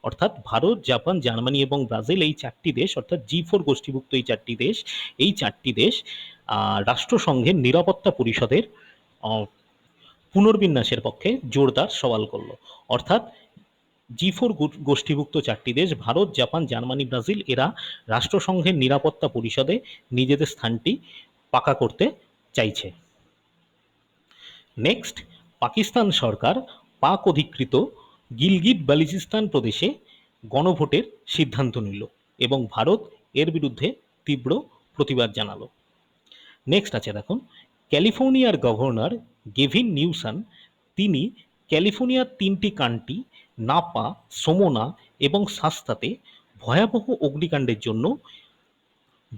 অর্থাৎ ভারত, জাপান, জার্মানি এবং ব্রাজিল এই চারটি দেশ, অর্থাৎ G4 গোষ্ঠীভুক্ত এই চারটি দেশ রাষ্ট্রসংঘের নিরাপত্তা পরিষদের পুনর্বিন্যাসের পক্ষে জোরদার সওয়াল করলো। অর্থাৎ G4 গোষ্ঠীভুক্ত চারটি দেশ ভারত, জাপান, জার্মানি, ব্রাজিল এরা রাষ্ট্রসংঘের নিরাপত্তা পরিষদে নিজেদের স্থানটি পাকা করতে চাইছে। নেক্সট, পাকিস্তান সরকার পাক অধিকৃত গিলগিট বালুচিস্তান প্রদেশে গণভোটের সিদ্ধান্ত নিল এবং ভারত এর বিরুদ্ধে তীব্র প্রতিবাদ জানালো। নেক্সট আছে দেখুন, ক্যালিফোর্নিয়ার গভর্নর গেভিন নিউসান তিনি ক্যালিফোর্নিয়ার 3টি কান্টি নাপা, সোমোনা এবং শাস্তাতে ভয়াবহ অগ্নিকাণ্ডের জন্য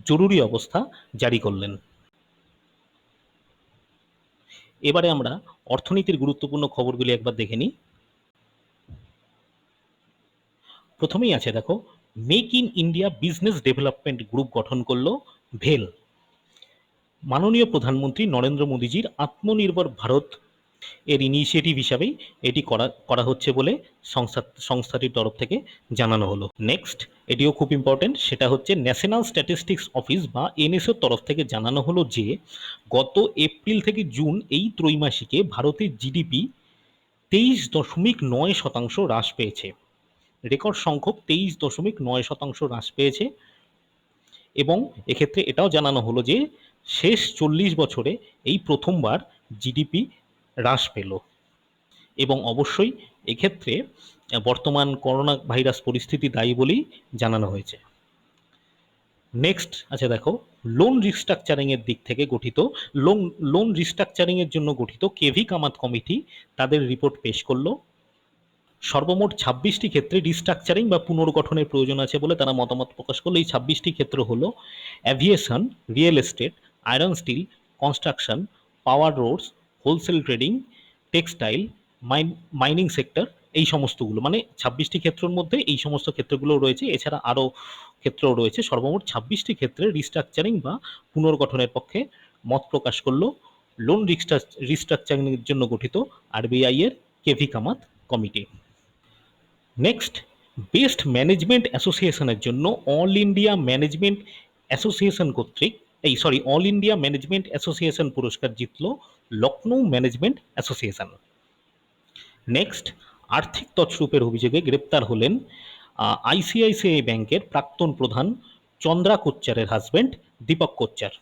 জরুরি অবস্থা জারি করলেন। এবারে আমরা অর্থনীতির গুরুত্বপূর্ণ খবরগুলি একবার দেখে নিই। প্রথমেই আছে দেখো, make in India business development group গঠন করলো ভেল। মাননীয় প্রধানমন্ত্রী নরেন্দ্র মোদীজির আত্মনির্ভর ভারত এর ইনিশিয়েটিভ হিসাবেই এটি করা হচ্ছে বলে সংস্থাটির তরফ থেকে জানানো হলো। নেক্সট, এটিও খুব ইম্পর্টেন্ট, সেটা হচ্ছে ন্যাশনাল স্ট্যাটিস্টিক্স অফিস বা এনএসওর তরফ থেকে জানানো হলো যে গত এপ্রিল থেকে জুন এই ত্রৈমাসিকে ভারতের জিডিপি 23.9% হ্রাস পেয়েছে। রেকর্ড সংখ্যক 23.9% হ্রাস পেয়েছে এবং এক্ষেত্রে এটাও জানানো হলো যে শেষ 40 বছরে এই প্রথমবার জিডিপি হ্রাস পেল এবং অবশ্যই এক্ষেত্রে বর্তমান করোনা ভাইরাস পরিস্থিতি দায়ী বলেই জানানো হয়েছে। নেক্সট আছে দেখো, লোন রিস্ট্রাকচারিংয়ের দিক থেকে গঠিত লোন রিস্ট্রাকচারিংয়ের জন্য গঠিত কেভি কামাত কমিটি তাদের রিপোর্ট পেশ করলো। সর্বমোট 26টি ক্ষেত্রে রিস্ট্রাকচারিং বা পুনর্গঠনের প্রয়োজন আছে বলে তারা মতামত প্রকাশ করলো। এই 26টি ক্ষেত্র হলো aviation, real estate, iron steel, construction, power roads, wholesale trading, textile, mining sector, এই সমস্তগুলো, মানে 26টি ক্ষেত্রের মধ্যে এই সমস্ত ক্ষেত্রগুলো রয়েছে। এছাড়া আরও ক্ষেত্রও রয়েছে। সর্বমোট 26টি ক্ষেত্রে রিস্ট্রাকচারিং বা পুনর্গঠনের পক্ষে মত প্রকাশ করলো লোন রিস্ট্রাকচারিংয়ের জন্য গঠিত আরবিআই এর K V Kamath committee. Next, best management অ্যাসোসিয়েশনের জন্য অল ইন্ডিয়া ম্যানেজমেন্ট অ্যাসোসিয়েশন কর্তৃক অল ইন্ডিয়া ম্যানেজমেন্ট অ্যাসোসিয়েশন পুরস্কার জিতল লখনৌ ম্যানেজমেন্ট অ্যাসোসিয়েশন। নেক্সট, আর্থিক তছরূপের অভিযোগে গ্রেপ্তার হলেন আইসিআইসিআই ব্যাংকের প্রাক্তন প্রধান চন্দ্রা কোচ্চারের husband Deepak Kochhar.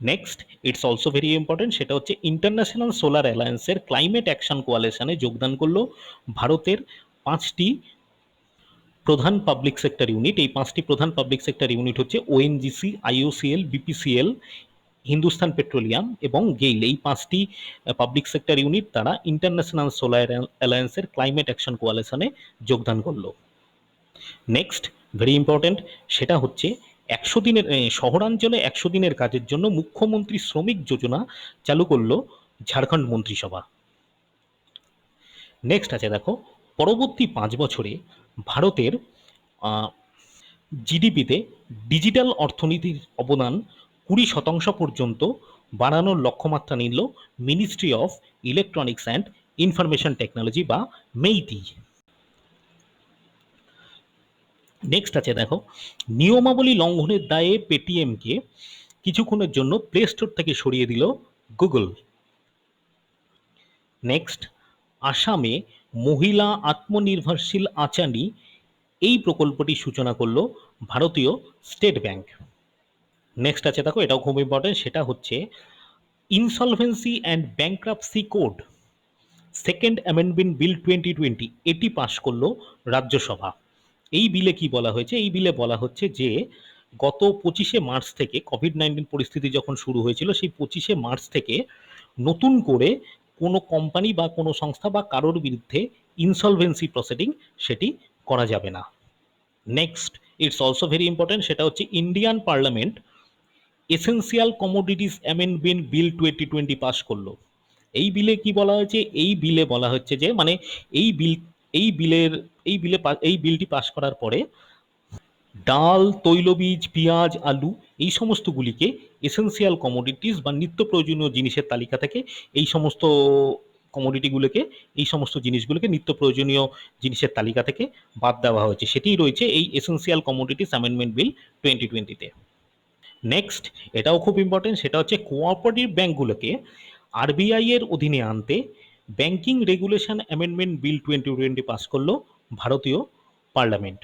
Next, it's also very important, সেটা হচ্ছে ইন্টারন্যাশনাল সোলার অ্যালায়েন্সের ক্লাইমেট অ্যাকশন কোয়ালিশনে যোগদান করলো ভারতের 5টি প্রধান পাবলিক সেক্টর ইউনিট। এই 5টি প্রধান পাবলিক সেক্টর ইউনিট হচ্ছে ONGC, IOCL, BPCL, Hindustan petroleum এবং গেইল। এই 5টি পাবলিক সেক্টর ইউনিট তারা ইন্টারন্যাশনাল সোলার অ্যালায়েন্সের ক্লাইমেট অ্যাকশন কোয়ালিশনে যোগদান করলো। নেক্সট, ভেরি ইম্পর্টেন্ট, সেটা হচ্ছে 100 দিনের শহরাঞ্চলে 100 দিনের কাজের জন্য মুখ্যমন্ত্রী শ্রমিক যোজনা চালু করলো ঝাড়খণ্ড মন্ত্রিসভা। নেক্সট আছে দেখো, পরবর্তী 5 বছরে ভারতের জিডিপিতে ডিজিটাল অর্থনীতির অবদান 20% পর্যন্ত বাড়ানোর লক্ষ্যমাত্রা নিল ministry of electronics and information technology বা মেইটি। নেক্সট আছে দেখো, নিয়মাবলী লঙ্ঘনের দায়ে পেটিএমকে কিছুক্ষণের জন্য প্লে স্টোর থেকে সরিয়ে দিল গুগল। নেক্সট, আসামে মহিলা আত্মনির্ভরশীল আচানি এই প্রকল্পটি সূচনা করলো ভারতীয় স্টেট ব্যাংক। নেক্সট আছে দেখো, এটাও খুব ইম্পর্টেন্ট, সেটা হচ্ছে insolvency and bankruptcy code second amendment bill 2020 এটি পাশ করলো রাজ্যসভা। এই বিলে কি বলা হয়েছে? এই বিলে বলা হচ্ছে যে গত 25শে মার্চ থেকে কোভিড-19 পরিস্থিতি যখন শুরু হয়েছিল সেই 25শে মার্চ থেকে নতুন করে কোনো কোম্পানি বা কোনো সংস্থা বা কারোর বিরুদ্ধে ইনসলভেন্সি প্রসিডিং সেটি করা যাবে না। Next, it's also very important, সেটা হচ্ছে Indian parliament essential commodities amendment বিল 2020 পাস করলো। এই বিলে কি বলা হয়েছে? এই বিলে বলা হচ্ছে যে মানে এই বিল এই বিলের এই বিলটি পাস করার পরে ডাল, তৈলবীজ, পেঁয়াজ, আলু এই সমস্তগুলিকে এসেন্সিয়াল কমোডিটিস বা নিত্য প্রয়োজনীয় জিনিসের তালিকা থেকে এই সমস্ত কমোডিটিগুলোকে এই সমস্ত জিনিসগুলোকে নিত্য প্রয়োজনীয় জিনিসের তালিকা থেকে বাদ দেওয়া হয়েছে। সেটিই রয়েছে এই এসেন্সিয়াল কমোডিটিস অ্যামেন্ডমেন্ট বিল 2020-তে। নেক্সট, এটাও খুব ইম্পর্টেন্ট, সেটা হচ্ছে কোঅপারেটিভ ব্যাঙ্কগুলোকে আরবিআই এর অধীনে আনতে banking regulation amendment bill 2020 pass করলো ভারতীয় পার্লামেন্ট।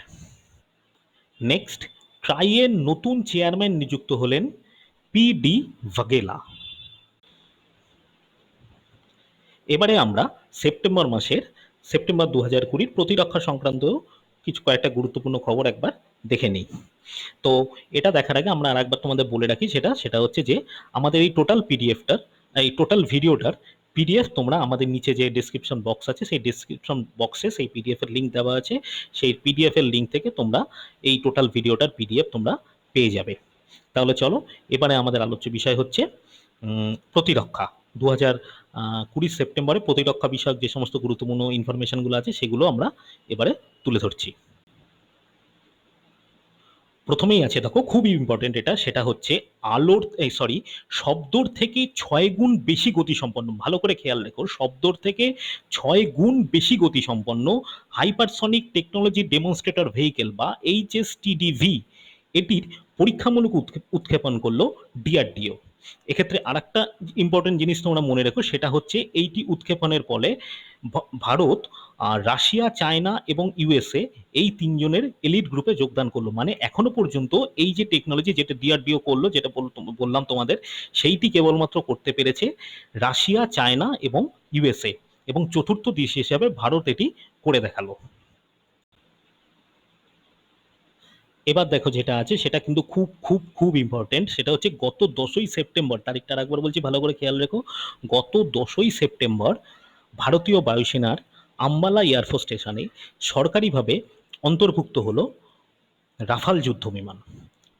নেক্সট, ট্রাইয়ের নতুন চেয়ারম্যান নিযুক্ত হলেন পি.ডি. ভাগেলা। এবারে আমরা সেপ্টেম্বর 2020 প্রতিরক্ষা সংক্রান্ত কয়েকটা গুরুত্বপূর্ণ খবর একবার দেখে নিই। তো এটা দেখার আগে আমরা আরেকবার তোমাদের বলে রাখি, সেটা হচ্ছে যে আমাদের এই টোটাল ভিডিওটার পিডিএফ তোমরা আমাদের নিচে যে ডেসক্রিপশন বক্স আছে সেই ডেসক্রিপশন বক্সে সেই পিডিএফ এর লিঙ্ক দেওয়া আছে। সেই পিডিএফ এর লিঙ্ক থেকে তোমরা এই টোটাল ভিডিওটার পিডিএফ তোমরা পেয়ে যাবে। তাহলে চলো, এবারে আমাদের আলোচ্য বিষয় হচ্ছে প্রতিরক্ষা। 2020 সেপ্টেম্বরে প্রতিরক্ষা বিষয়ক যে সমস্ত গুরুত্বপূর্ণ ইনফরমেশনগুলো আছে সেগুলো আমরা এবারে তুলে ধরছি। প্রথমেই আছে, দেখো খুবই ইম্পর্টেন্ট এটা, সেটা হচ্ছে শব্দর থেকে 6 গুণ বেশি গতিসম্পন্ন, ভালো করে খেয়াল রেখো, শব্দর থেকে 6 গুণ বেশি গতিসম্পন্ন হাইপারসনিক টেকনোলজি ডেমনস্ট্রেটর ভেহিকেল বা HSTDV এটির পরীক্ষামূলক উৎক্ষেপণ করলো ডিআরডিও। এক্ষেত্রে আর একটা ইম্পর্টেন্ট জিনিস তোমরা মনে রেখো, সেটা হচ্ছে এইটি উৎক্ষেপণের ফলে ভারত, রাশিয়া, চায়না এবং ইউএসএ এই তিনজনের এলিট গ্রুপে যোগদান করলো। মানে এখনো পর্যন্ত এই যে টেকনোলজি যেটা ডিআরডিও করলো, যেটা বললাম তোমাদের, সেইটি কেবলমাত্র করতে পেরেছে রাশিয়া, চায়না এবং ইউএসএ, এবং চতুর্থ দেশ হিসাবে ভারত এটি করে দেখালো। এবার দেখো যেটা আছে সেটা কিন্তু খুব খুব খুব ইম্পর্টেন্ট, সেটা হচ্ছে গত 10ই সেপ্টেম্বর, তারিখটা একবার বলছি ভালো করে খেয়াল রেখো, গত 10ই সেপ্টেম্বর ভারতীয় বায়ুসেনার আম্বালা এয়ারফোর্স স্টেশনে সরকারিভাবে অন্তর্ভুক্ত হলো রাফাল যুদ্ধ বিমান।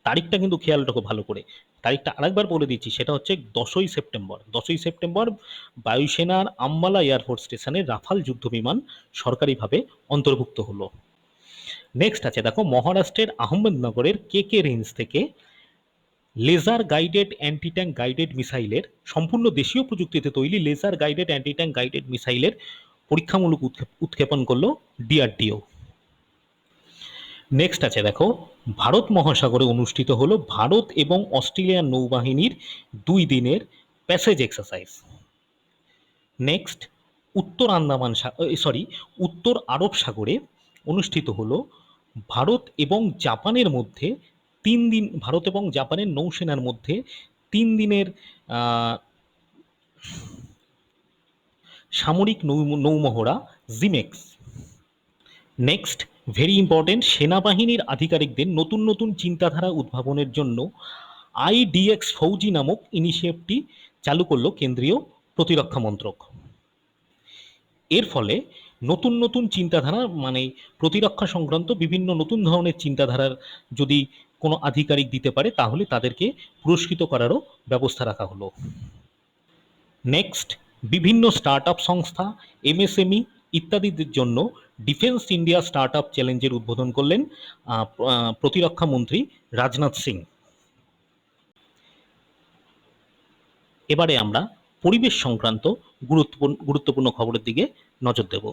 তারিখটা কিন্তু খেয়াল রাখো ভালো করে, তারিখটা আরেকবার বলে দিচ্ছি, সেটা হচ্ছে 10ই সেপ্টেম্বর বায়ুসেনার আম্বালা এয়ারফোর্স স্টেশনে রাফাল যুদ্ধ বিমান সরকারিভাবে অন্তর্ভুক্ত হলো। নেক্সট আছে, দেখো মহারাষ্ট্রের আহমেদনগরের কে রেঞ্জ থেকে laser guided anti tank guided মিসাইলের সম্পূর্ণ দেশীয় প্রযুক্তিতে তৈরি laser guided anti tank guided মিসাইলের পরীক্ষামূলক উৎক্ষেপণ করলো ডিআরডিও। নেক্সট আছে, দেখো ভারত মহাসাগরে অনুষ্ঠিত হলো ভারত এবং অস্ট্রেলিয়ান নৌবাহিনীর 2 দিনের প্যাসেজ এক্সারসাইজ। নেক্সট, উত্তর আরব সাগরে অনুষ্ঠিত হলো ভারত এবং জাপানের নৌসেনার মধ্যে 3 দিনের সামরিক নৌমহড়া জিমেক্স। নেক্সট, ভেরি ইম্পর্টেন্ট, সেনাবাহিনীর আধিকারিকদের নতুন নতুন চিন্তাধারা উদ্ভাবনের জন্য আইডিএক্স ফৌজি নামক ইনিশিয়েটিভটি চালু করলো কেন্দ্রীয় প্রতিরক্ষা মন্ত্রক। এর ফলে নতুন নতুন চিন্তাধারা, মানে প্রতিরক্ষা সংক্রান্ত বিভিন্ন নতুন ধরনের চিন্তাধারার যদি কোনো আধিকারিক দিতে পারে তাহলে তাদেরকে পুরস্কৃত করারও ব্যবস্থা রাখা হলো। নেক্সট, বিভিন্ন স্টার্টআপ সংস্থা, এমএসএমই ইত্যাদিদের জন্য ডিফেন্স ইন্ডিয়া স্টার্টআপ চ্যালেঞ্জের উদ্বোধন করলেন প্রতিরক্ষা মন্ত্রী রাজনাথ সিং। এবারে আমরা পরিবেশ সংক্রান্ত গুরুত্বপূর্ণ খবরের দিকে নজর দেব।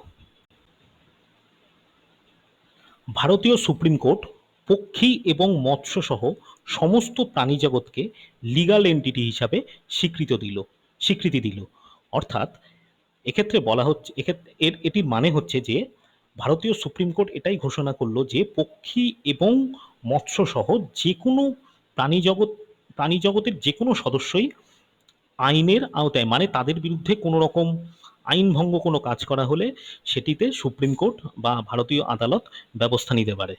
ভারতীয় সুপ্রিম কোর্ট পক্ষী এবং মৎস্য সহ সমস্ত প্রাণীজগৎকে লিগাল এন্টিটি হিসাবে স্বীকৃতি দিল। অর্থাৎ এক্ষেত্রে বলা হচ্ছে, এটির মানে হচ্ছে যে ভারতীয় সুপ্রিম কোর্ট এটাই ঘোষণা করলো যে পক্ষী এবং মৎস্য সহ যে কোনো প্রাণীজগতের যে কোনো সদস্যই আইনের আওতায়, মানে তাদের বিরুদ্ধে কোনো রকম আইন ভঙ্গ কোনো কাজ করা হলে সেটিতে সুপ্রিম কোর্ট বা ভারতীয় আদালত ব্যবস্থা নিতে পারে।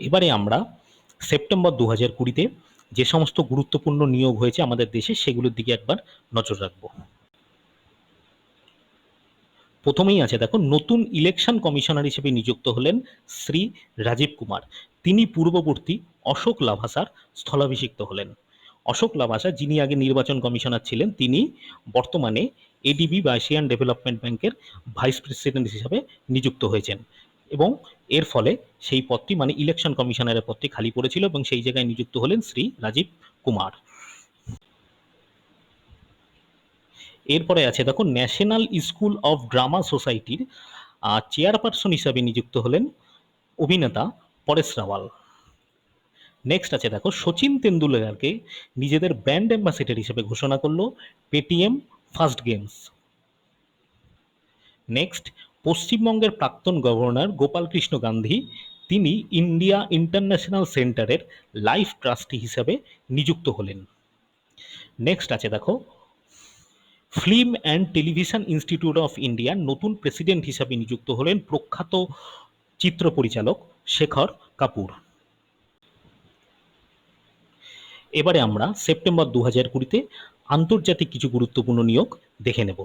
এবারে আমরা সেপ্টেম্বর 2020-তে যে সমস্ত গুরুত্বপূর্ণ নিয়োগ হয়েছে আমাদের দেশে সেগুলোর দিকে একবার নজর রাখব। প্রথমেই আছে দেখো, নতুন ইলেকশন কমিশনার হিসেবে নিযুক্ত হলেন শ্রী রাজীব কুমার। তিনি পূর্ববর্তী অশোক লাভাসার স্থলাভিষিক্ত হলেন। অশোক লাভাসা, যিনি আগে নির্বাচন কমিশনার ছিলেন, তিনি বর্তমানে এডিবি বা এশিয়ান ডেভেলপমেন্ট ব্যাংকের ভাইস প্রেসিডেন্ট হিসেবে নিযুক্ত হয়েছেন, এবং এর ফলে সেই পদটি মানে ইলেকশন কমিশনারের পদটি খালি পড়েছিল এবং সেই জায়গায় নিযুক্ত হলেন শ্রী রাজীব কুমার। এরপরে আছে দেখো, ন্যাশনাল স্কুল অফ ড্রামা সোসাইটির চেয়ারপারসন হিসাবে নিযুক্ত হলেন অভিনেতা পরেশ রাওয়াল। নেক্সট আছে দেখো, সচিন তেন্ডুলকারকে নিজেদের ব্র্যান্ড অ্যাম্বাসেডর হিসেবে ঘোষণা করলো পেটিএম ফার্স্ট গেমস। নেক্সট, পশ্চিমবঙ্গের প্রাক্তন গভর্নর গোপাল কৃষ্ণ গান্ধী, তিনি ইন্ডিয়া ইন্টারন্যাশনাল সেন্টারের লাইফ ট্রাস্টি হিসাবে নিযুক্ত হলেন। নেক্সট আছে দেখো, film and television institute of ইন্ডিয়ার নতুন প্রেসিডেন্ট হিসাবে নিযুক্ত হলেন প্রখ্যাত চিত্র পরিচালক শেখর কাপুর। এবারে আমরা সেপ্টেম্বর 2020-তে আন্তর্জাতিক কিছু গুরুত্বপূর্ণ নিয়োগ দেখে নেব।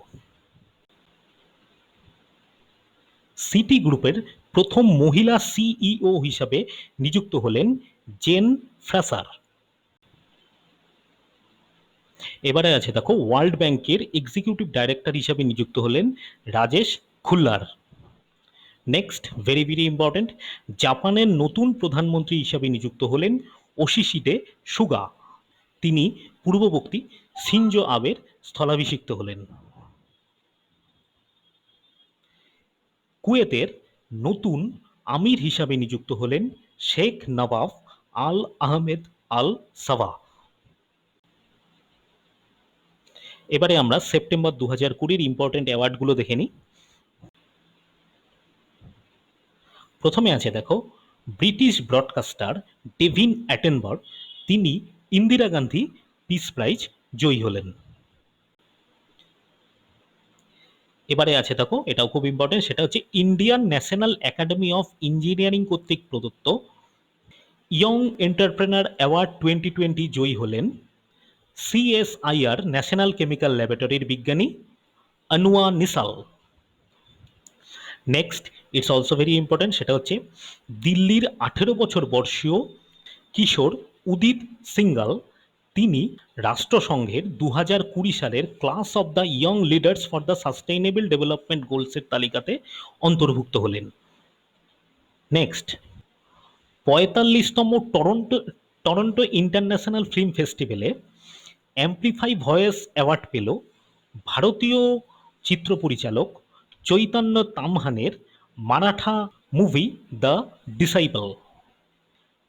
সিটি গ্রুপের প্রথম মহিলা সিইও হিসাবে নিযুক্ত হলেন জেন ফ্রাসার। এবারে আছে দেখো, ওয়ার্ল্ড ব্যাংকের এক্সিকিউটিভ ডাইরেক্টর হিসাবে নিযুক্ত হলেন Rajesh Khullar. Next, very very important, জাপানের নতুন প্রধানমন্ত্রী হিসাবে নিযুক্ত হলেন ওশিশিডে সুগা। তিনি পূর্ববর্তী শিনজো আবের স্থলাভিষিক্ত হলেন। কুয়েতের নতুন আমির হিসাবে নিযুক্ত হলেন শেখ নবাব আল আহমেদ আল সাবা। এবারে আমরা সেপ্টেম্বর 2020-র ইম্পর্টেন্ট অ্যাওয়ার্ডগুলো দেখে নিই। প্রথমে আছে দেখো, ব্রিটিশ ব্রডকাস্টার ডেভিন অ্যাটেনবার্গ, তিনি ইন্দিরা গান্ধী পিস প্রাইজ জয়ী হলেন। এবারে আছে দেখো, এটাও খুব ইম্পর্টেন্ট, সেটা হচ্ছে Indian national academy of engineering কর্তৃক প্রদত্ত ইয়ং এন্টারপ্রেনার অ্যাওয়ার্ড 2020 জয়ী হলেন সিএসআইআর ন্যাশনাল কেমিক্যাল ল্যাবরেটরির বিজ্ঞানী Anuya Nisal. Next, it's also very important, সেটা হচ্ছে দিল্লির 18 বছর বয়সীয় কিশোর উদিত সিঙ্গাল, তিনি রাষ্ট্রসংঘের 2020 সালের class of the young leaders for the sustainable development গোলসের তালিকাতে অন্তর্ভুক্ত হলেন। নেক্সট, 45তম টরন্টো ইন্টারন্যাশনাল ফিল্ম ফেস্টিভ্যালে অ্যাম্প্লিফাই ভয়েস অ্যাওয়ার্ড পেল ভারতীয় চিত্র পরিচালক চৈতন্য তামহানের Maratha movie the disciple.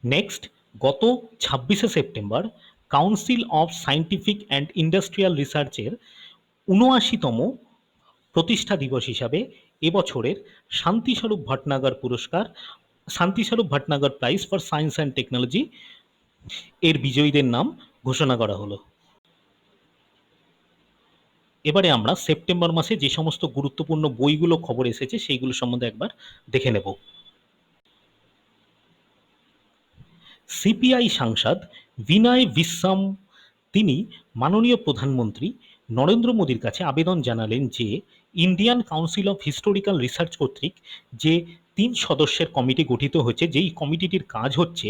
Next, গত 26শে September council of scientific and industrial রিসার্চের 79তম প্রতিষ্ঠা দিবস হিসাবে এবছরের Shanti Swarup Bhatnagar prize for science and technology এর বিজয়ীদের নাম ঘোষণা করা হলো। এবারে আমরা সেপ্টেম্বর মাসে যে সমস্ত গুরুত্বপূর্ণ বইগুলো খবর এসেছে সেইগুলো সম্বন্ধে একবার দেখে নেব। সিপিআই সাংসদ বিনয় বিশ্বম, তিনি মাননীয় প্রধানমন্ত্রী নরেন্দ্র মোদীর কাছে আবেদন জানালেন যে Indian council of historical research কর্তৃক যে 3 সদস্যের কমিটি গঠিত হয়েছে, যেই কমিটিটির কাজ হচ্ছে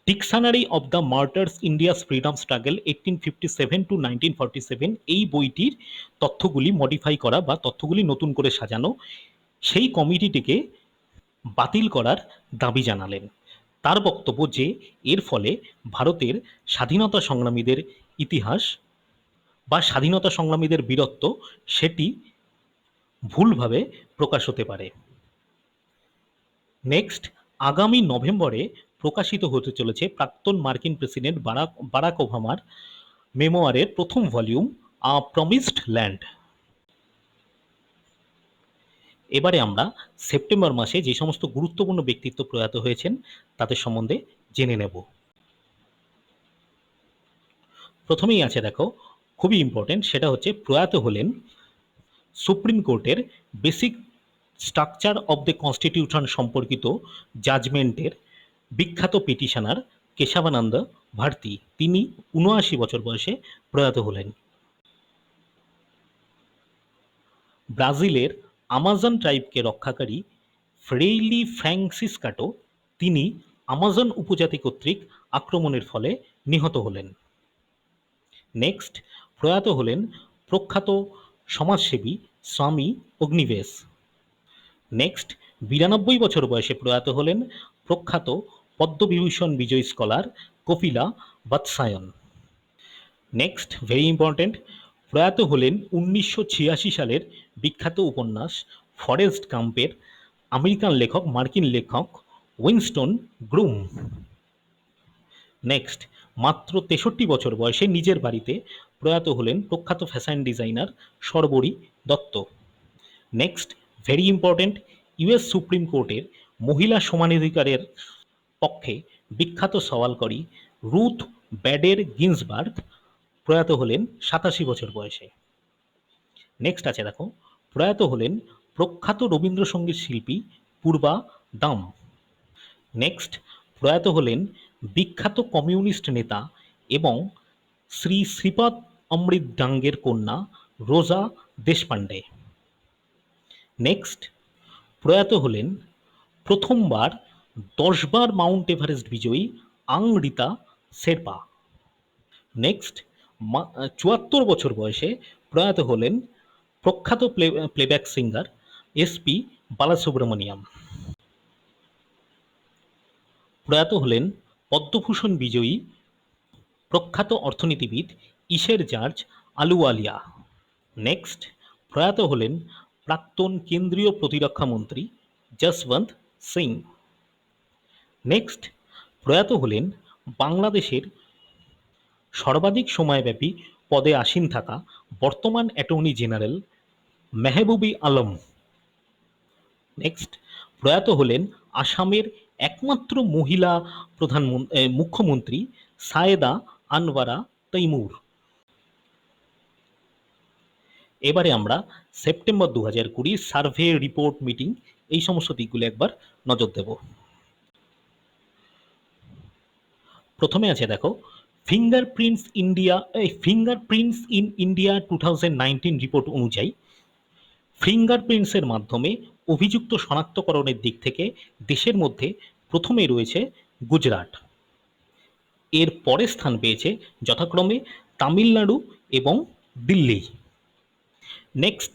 dictionary of the martyrs India's freedom struggle 1857 to 1947, এই বইটির তথ্যগুলি মডিফাই করা বা তথ্যগুলি নতুন করে সাজানো, সেই কমিটিটিকে বাতিল করার দাবি জানালেন। তার বক্তব্য যে এর ফলে ভারতের স্বাধীনতা সংগ্রামীদের ইতিহাস বা স্বাধীনতা সংগ্রামীদের বীরত্ব সেটি ভুলভাবে প্রকাশ হতে পারে। নেক্সট, আগামী নভেম্বরে প্রকাশিত হতে চলেছে প্রাক্তন মার্কিন প্রেসিডেন্ট বারাক ওবামার মেমোয়ারের প্রথম ভলিউম আ প্রমিসড ল্যান্ড। এবারে আমরা সেপ্টেম্বর মাসে যে সমস্ত গুরুত্বপূর্ণ ব্যক্তিত্ব প্রয়াত হয়েছেন তাদের সম্বন্ধে জেনে নেব। প্রথমেই আছে দেখো, খুবই ইম্পর্টেন্ট, সেটা হচ্ছে প্রয়াত হলেন সুপ্রিম কোর্টের basic structure of the constitution সম্পর্কিত জাজমেন্টের বিখ্যাত পিটিশনার কেশবানন্দ ভারতী, তিনি 79 বছর বয়সে প্রয়াত হলেন। ব্রাজিলের আমাজন ট্রাইবকে রক্ষাকারী ফ্রেইলি ফ্রান্সিসকাটো, তিনি আমাজন উপজাতি কর্তৃক আক্রমণের ফলে নিহত হলেন। নেক্সট, প্রয়াত হলেন প্রখ্যাত সমাজসেবী স্বামী অগ্নিবেশ। নেক্সট, 92 বছর বয়সে প্রয়াত হলেন প্রখ্যাত পদ্মবিভূষণ বিজয়ী scholar Kapila Vatsyayan. Next, very important, প্রয়াত হলেন 1986 সালের বিখ্যাত উপন্যাস ফরেস্ট গাম্পের মার্কিন লেখক উইনস্টন গ্রুম। নেক্সট, মাত্র 63 বছর বয়সে নিজের বাড়িতে প্রয়াত হলেন প্রখ্যাত fashion designer Sharbari Dutta. Next, very important, US supreme কোর্টের মহিলা সমানাধিকারের পক্ষে বিখ্যাত সওয়ালকারী রুথ ব্যাডের গিন্সবার্গ প্রয়াত হলেন 87 বছর বয়সে। নেক্সট আছে দেখো, প্রয়াত হলেন প্রখ্যাত রবীন্দ্রসঙ্গীত শিল্পী পূর্বা দাম। নেক্সট, প্রয়াত হলেন বিখ্যাত কমিউনিস্ট নেতা এবং শ্রী শ্রীপদ অমৃত ডাঙ্গের কন্যা রোজা দেশপান্ডে। নেক্সট, প্রয়াত হলেন প্রথমবার 10 বার মাউন্ট এভারেস্ট বিজয়ী আং রিতা শেরপা। নেক্সট, 74 বছর বয়সে প্রয়াত হলেন প্রখ্যাত প্লেব্যাক সিঙ্গার এসপি বালাসুব্রমণিয়াম। প্রয়াত হলেন পদ্মভূষণ বিজয়ী প্রখ্যাত অর্থনীতিবিদ ঈশ্বর জর্জ আলুওয়ালিয়া। নেক্সট, প্রয়াত হলেন প্রাক্তন কেন্দ্রীয় প্রতিরক্ষা মন্ত্রী যশবন্ত সিং। নেক্সট, প্রয়াত হলেন বাংলাদেশের সর্বাধিক সময়ব্যাপী পদে আসীন থাকা বর্তমান অ্যাটর্নি জেনারেল মেহবুবি আলম। নেক্সট, প্রয়াত হলেন আসামের একমাত্র মহিলা মুখ্যমন্ত্রী সায়েদা আনওয়ারা তৈমুর। এবারে আমরা সেপ্টেম্বর 2020 সার্ভে রিপোর্ট মিটিং এই সমস্ত দিকগুলো একবার নজর দেব। প্রথমে আছে দেখো, ফিঙ্গারপ্রিন্টস ইন ইন্ডিয়া 2019 রিপোর্ট অনুযায়ী ফিঙ্গারপ্রিন্টসের মাধ্যমে অভিযুক্ত শনাক্তকরণের দিক থেকে দেশের মধ্যে প্রথমে রয়েছে গুজরাট। এর পরে স্থান পেয়েছে যথাক্রমে তামিলনাড়ু এবং দিল্লি। নেক্সট,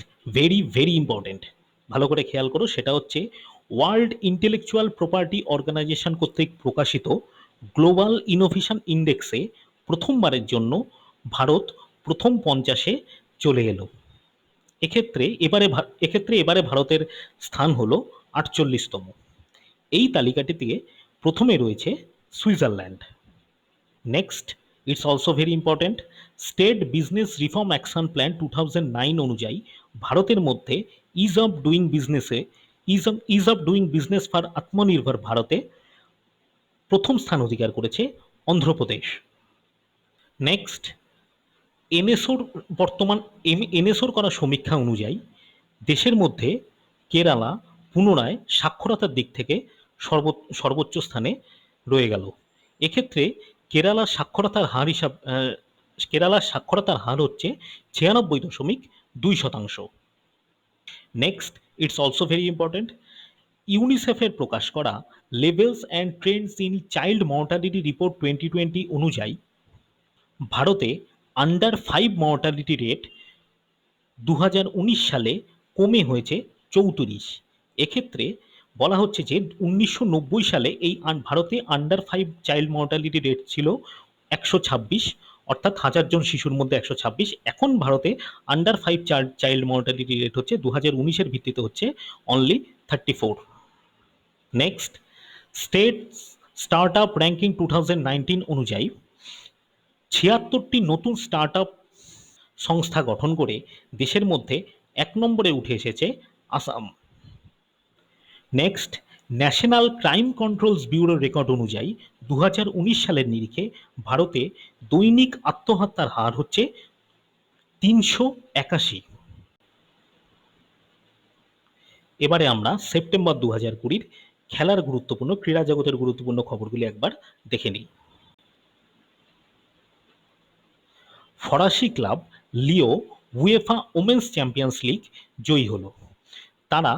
ভেরি ইম্পর্টেন্ট, ভালো করে খেয়াল করো, সেটা হচ্ছে ওয়ার্ল্ড ইন্টেলেকচুয়াল প্রপার্টি অর্গানাইজেশন কর্তৃক প্রকাশিত গ্লোবাল ইনোভেশন ইন্ডেক্সে প্রথমবারের জন্য ভারত প্রথম 50-এ চলে এলো। এক্ষেত্রে এবারে ভারতের স্থান হলো 48তম। এই তালিকাটিতে প্রথমে রয়েছে Switzerland. Next, it's also very important, state business reform action plan 2009 অনুযায়ী ভারতের মধ্যে is of doing business for আত্মনির্ভর ভারতে প্রথম স্থান অধিকার করেছে অন্ধ্রপ্রদেশ। নেক্সট, এনএসওর করা সমীক্ষা অনুযায়ী দেশের মধ্যে কেরালা পুনরায় সাক্ষরতার দিক থেকে সর্বোচ্চ স্থানে রয়ে গেল। এক্ষেত্রে কেরালার সাক্ষরতার হার হচ্ছে 96.2%। Next, it's also very important, ইউনিসেফের প্রকাশ করা levels and Trends in child mortality report 2020 অনুযায়ী ভারতে আন্ডার 5 মর্টালিটি রেট 2019 সালে কমে হয়েছে 34। এক্ষেত্রে বলা হচ্ছে যে 1990 সালে এই ভারতে আন্ডার 5 চাইল্ড মর্টালিটি রেট ছিল 126, অর্থাৎ 1000 জন শিশুর মধ্যে 126। এখন ভারতে আন্ডার 5 চাইল্ড মর্টালিটি রেট হচ্ছে 2019-এর ভিত্তিতে হচ্ছে only 34। Next, state startup ranking 2019 অনুযায়ী 76টি নতুন স্টার্টআপ সংস্থা গঠন করে দেশের মধ্যে 1 নম্বরে উঠে এসেছে Assam. Next, national crime controls ব্যুরোর রেকর্ড অনুযায়ী 2019 সালের নিরিখে ভারতে দৈনিক আত্মহত্যার হার হচ্ছে 381। এবারে আমরা সেপ্টেম্বর 2020 খেলার গুরুত্বপূর্ণ, ক্রীড়া জগতের গুরুত্বপূর্ণ খবরগুলি একবার দেখে নিই। ফরাসি ক্লাব লিও উয়েফা ওমেন্স চ্যাম্পিয়ন্স লিগ জয়ী হলো। তারা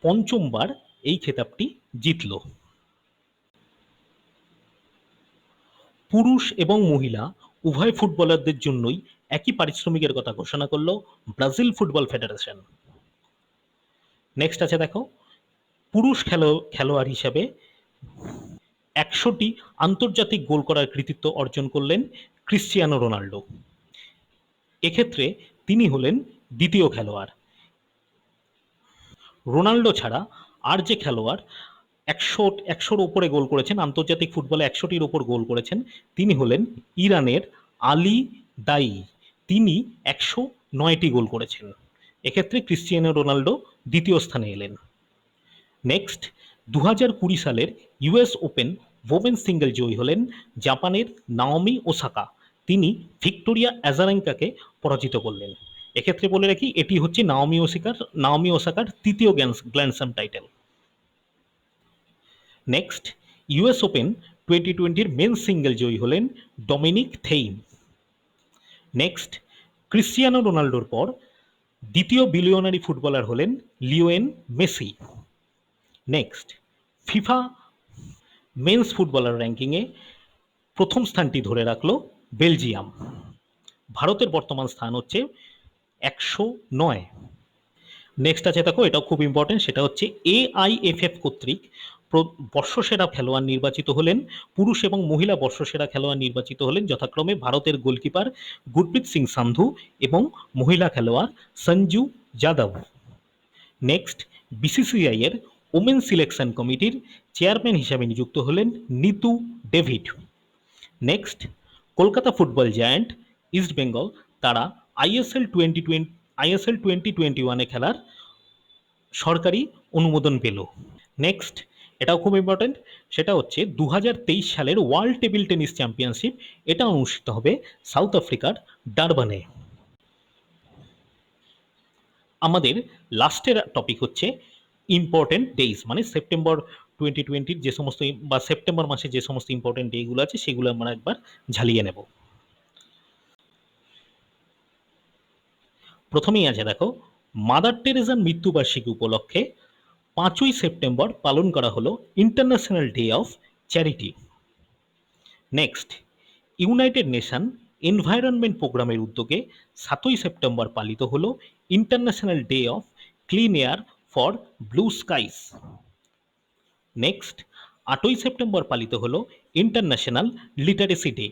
পঞ্চমবার এই খেতাবটি জিতল। পুরুষ এবং মহিলা উভয় ফুটবলারদের জন্যই একই পারিশ্রমিকের কথা ঘোষণা করল ব্রাজিল ফুটবল ফেডারেশন। নেক্সট আছে দেখো, পুরুষ খেলোয়াড় হিসাবে 100টি আন্তর্জাতিক গোল করার কৃতিত্ব অর্জন করলেন ক্রিশ্চিয়ানো রোনাল্ডো। এক্ষেত্রে তিনি হলেন দ্বিতীয় খেলোয়াড়। রোনাল্ডো ছাড়া আর যে খেলোয়াড় 100-র ওপরে গোল করেছেন, আন্তর্জাতিক ফুটবলে 100টির ওপর গোল করেছেন, তিনি হলেন ইরানের আলী দাই। তিনি 109টি গোল করেছেন। এক্ষেত্রে ক্রিশ্চিয়ানো রোনাল্ডো দ্বিতীয় স্থানে এলেন। নেক্সট, 2020 সালের ইউএস ওপেন ওমেন সিঙ্গেল জয়ী হলেন জাপানের নাওমি ওসাকা। তিনি ভিক্টোরিয়া অ্যাজারেঙ্কাকে পরাজিত করলেন। এক্ষেত্রে বলে রাখি, এটি হচ্ছে নাওমি ওসাকার তৃতীয় grand slam title. Next, US Open 2020-র মেন সিঙ্গেল জয়ী হলেন ডমিনিক থেইম। নেক্সট, ক্রিশ্চিয়ানো রোনাল্ডোর পর দ্বিতীয় বিলিয়নারি ফুটবলার হলেন Lionel Messi. Next, FIFA men's footballer র্যাঙ্কিংয়ে প্রথম স্থানটি ধরে রাখল বেলজিয়াম। ভারতের বর্তমান স্থান হচ্ছে 109। নেক্সট আছে দেখো, এটাও খুব ইম্পর্টেন্ট, সেটা হচ্ছে AIFF কর্তৃক বর্ষসেরা খেলোয়াড় নির্বাচিত হলেন, পুরুষ এবং মহিলা বর্ষসেরা খেলোয়াড় নির্বাচিত হলেন যথাক্রমে ভারতের গোলকিপার গুরপ্রীত সিং সান্ধু এবং মহিলা খেলোয়াড় সঞ্জু যাদব। নেক্সট, BCCI এর ওমেন সিলেকশন কমিটির চেয়ারম্যান হিসাবে নিযুক্ত হলেন Nitu David. Next, Kolkata football giant east Bengal তারা ISL 2021-এ খেলার সরকারি অনুমোদন পেল। নেক্সট, এটাও খুব ইম্পর্টেন্ট, সেটা হচ্ছে 2023 সালের ওয়ার্ল্ড টেবিল টেনিস চ্যাম্পিয়নশিপ, এটা অনুষ্ঠিত হবে সাউথ আফ্রিকার ডারবানে। আমাদের লাস্টের টপিক হচ্ছে ইম্পর্টেন্ট ডেইজ, মানে সেপ্টেম্বর 2020-র যে সমস্ত বা সেপ্টেম্বর মাসে যে সমস্ত ইম্পর্টেন্ট ডেগুলো আছে সেগুলো আমরা একবার ঝালিয়ে নেব। প্রথমেই আছে দেখো, মাদার টেরেসার মৃত্যুবার্ষিকী উপলক্ষে 5ই সেপ্টেম্বর পালন করা হলো International Day of Charity. Next, United Nation Environment প্রোগ্রামের উদ্যোগে 7ই সেপ্টেম্বর পালিত হলো International Day of Clean Air for Blue Skies. Next, 8ই সেপ্টেম্বর পালিত হলো ইন্টারন্যাশনাল লিটারেসি ডে।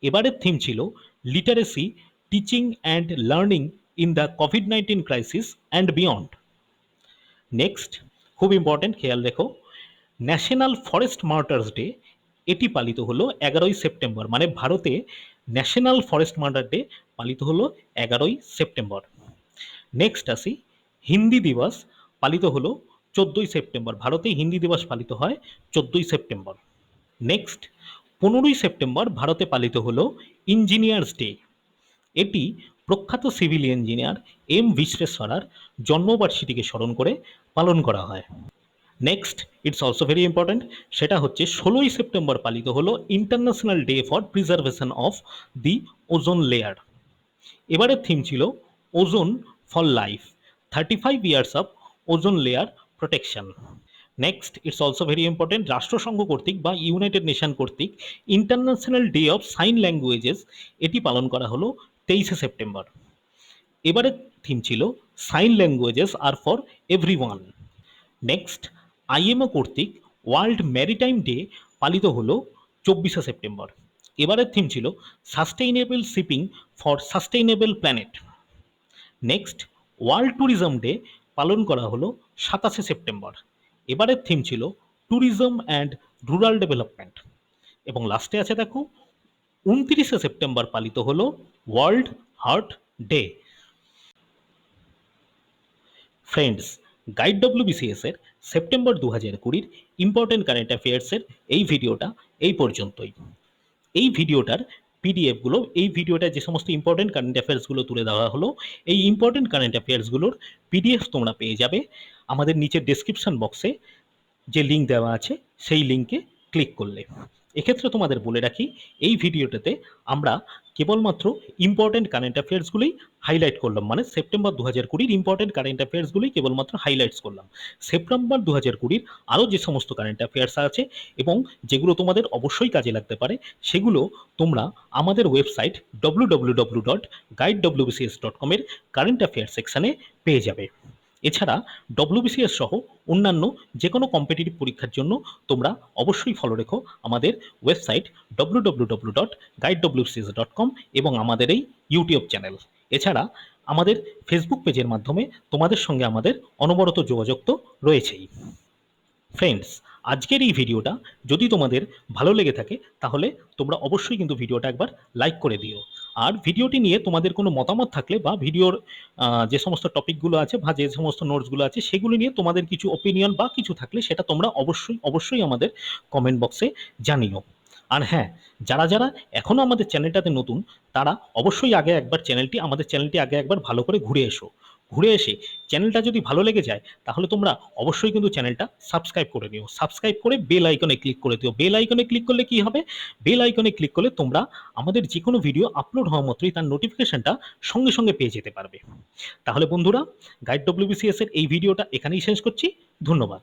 এবারের থিম ছিল literacy, teaching and learning in the কোভিড-19 ক্রাইসিস অ্যান্ড বিয়ন্ড। নেক্সট, খুব ইম্পর্টেন্ট, খেয়াল রেখো, ন্যাশনাল ফরেস্ট মার্টার্স ডে, এটি পালিত হলো 11ই সেপ্টেম্বর, মানে ভারতে ন্যাশনাল ফরেস্ট মার্টার ডে পালিত হলো 11ই সেপ্টেম্বর। নেক্সট আসি, হিন্দি দিবস পালিত হলো 14ই সেপ্টেম্বর, ভারতে হিন্দি দিবস পালিত হয় 14ই সেপ্টেম্বর। নেক্সট, 15ই সেপ্টেম্বর ভারতে পালিত হলো ইঞ্জিনিয়ার্স ডে, এটি প্রখ্যাত সিভিল ইঞ্জিনিয়ার বিশ্বেশ্বরার জন্মবার্ষিকীকে স্মরণ করে পালন করা হয়। Next, it's also very important, সেটা হচ্ছে 16ই সেপ্টেম্বর পালিত হলো International Day for Preservation of the Ozone Layer. এবারের থিম ছিল ozone for life, 35 years of ozone layer protection. Next, it's also very important, রাষ্ট্রসংঘ কর্তৃক বা ইউনাইটেড নেশন কর্তৃক International Day of Sign Languages, এটি পালন করা হলো 23শে সেপ্টেম্বর। এবারের থিম ছিল sign languages are for everyone. Next, IMO কর্তৃক ওয়ার্ল্ড ম্যারিটাইম ডে পালিত হলো 24শে সেপ্টেম্বর। এবারের থিম ছিল sustainable shipping for sustainable planet. Next, world tourism day পালন করা হলো 27শে সেপ্টেম্বর। এবারের থিম ছিল ট্যুরিজম অ্যান্ড রুরাল ডেভেলপমেন্ট। এবং লাস্টে আছে দেখো, 29শে সেপ্টেম্বর পালিত হলো world heart day. Friends, guide WBCS এর সেপ্টেম্বর 2020-র ইম্পর্টেন্ট কারেন্ট অ্যাফেয়ার্সের এই ভিডিওটা এই পর্যন্তই। এই ভিডিওটার পিডিএফগুলো, এই ভিডিওটা যে সমস্ত ইম্পর্টেন্ট কারেন্ট অ্যাফেয়ার্সগুলো তুলে দেওয়া হলো, এই ইম্পর্টেন্ট কারেন্ট অ্যাফেয়ার্সগুলোর পিডিএফ তোমরা পেয়ে যাবে আমাদের নিচের ডেসক্রিপশন বক্সে যে লিঙ্ক দেওয়া আছে সেই লিঙ্কে ক্লিক করলে। এক্ষেত্রে তোমাদের বলে রাখি, এই ভিডিওটাতে আমরা কেবলমাত্র ইম্পর্টেন্ট কারেন্ট অ্যাফেয়ার্সগুলোই হাইলাইট করলাম, মানে সেপ্টেম্বর 2020 ইম্পর্টেন্ট কারেন্ট অ্যাফেয়ার্সগুলোই কেবলমাত্র হাইলাইটস করলাম। সেপ্টেম্বর 2020 আরও যে সমস্ত কারেন্ট অ্যাফেয়ার্স আছে এবং যেগুলো তোমাদের অবশ্যই কাজে লাগতে পারে, সেগুলো তোমরা আমাদের ওয়েবসাইট www.guidewbcs.com এর কারেন্ট অ্যাফেয়ার্স সেকশানে পেয়ে যাবে। এছাড়া ডব্লিউবিসিএস সহ অন্যান্য যে কোনো কম্পিটিটিভ পরীক্ষার জন্য তোমরা অবশ্যই ফলো রেখো আমাদের ওয়েবসাইট www.guidewbcs.com এবং আমাদের এই ইউটিউব চ্যানেল। এছাড়া আমাদের ফেসবুক পেজের মাধ্যমে তোমাদের সঙ্গে আমাদের অনবরত যোগাযোগ তো রয়েছেই। ফ্রেন্ডস, আজকের এই ভিডিওটা যদি তোমাদের ভালো লেগে থাকে তাহলে তোমরা অবশ্যই কিন্তু ভিডিওটা একবার লাইক করে দিও। আর ভিডিওটি নিয়ে তোমাদের কোনো মতামত থাকলে বা ভিডিওর যে সমস্ত টপিকগুলো আছে বা যে সমস্ত নোটসগুলো আছে সেগুলো নিয়ে তোমাদের কিছু ওপিনিয়ন বা কিছু থাকলে সেটা তোমরা অবশ্যই আমাদের কমেন্ট বক্সে জানিও। আর হ্যাঁ, যারা যারা এখনও আমাদের চ্যানেলটাতে নতুন তারা অবশ্যই আমাদের চ্যানেলটি আগে একবার ভালো করে ঘুরে এসে চ্যানেলটা যদি ভালো লেগে যায় তাহলে তোমরা অবশ্যই কিন্তু চ্যানেলটা সাবস্ক্রাইব করে নিও। সাবস্ক্রাইব করে বেল আইকনে ক্লিক করে দিও। বেল আইকনে ক্লিক করলে কি হবে? বেল আইকনে ক্লিক করলে তোমরা আমাদের যে কোনো ভিডিও আপলোড হওয়া মাত্রই তার নোটিফিকেশনটা সঙ্গে সঙ্গে পেয়ে যেতে পারবে। তাহলে বন্ধুরা, গাইড ডব্লিউবিসিএস এর এই ভিডিওটা এখানেই শেষ করছি। ধন্যবাদ।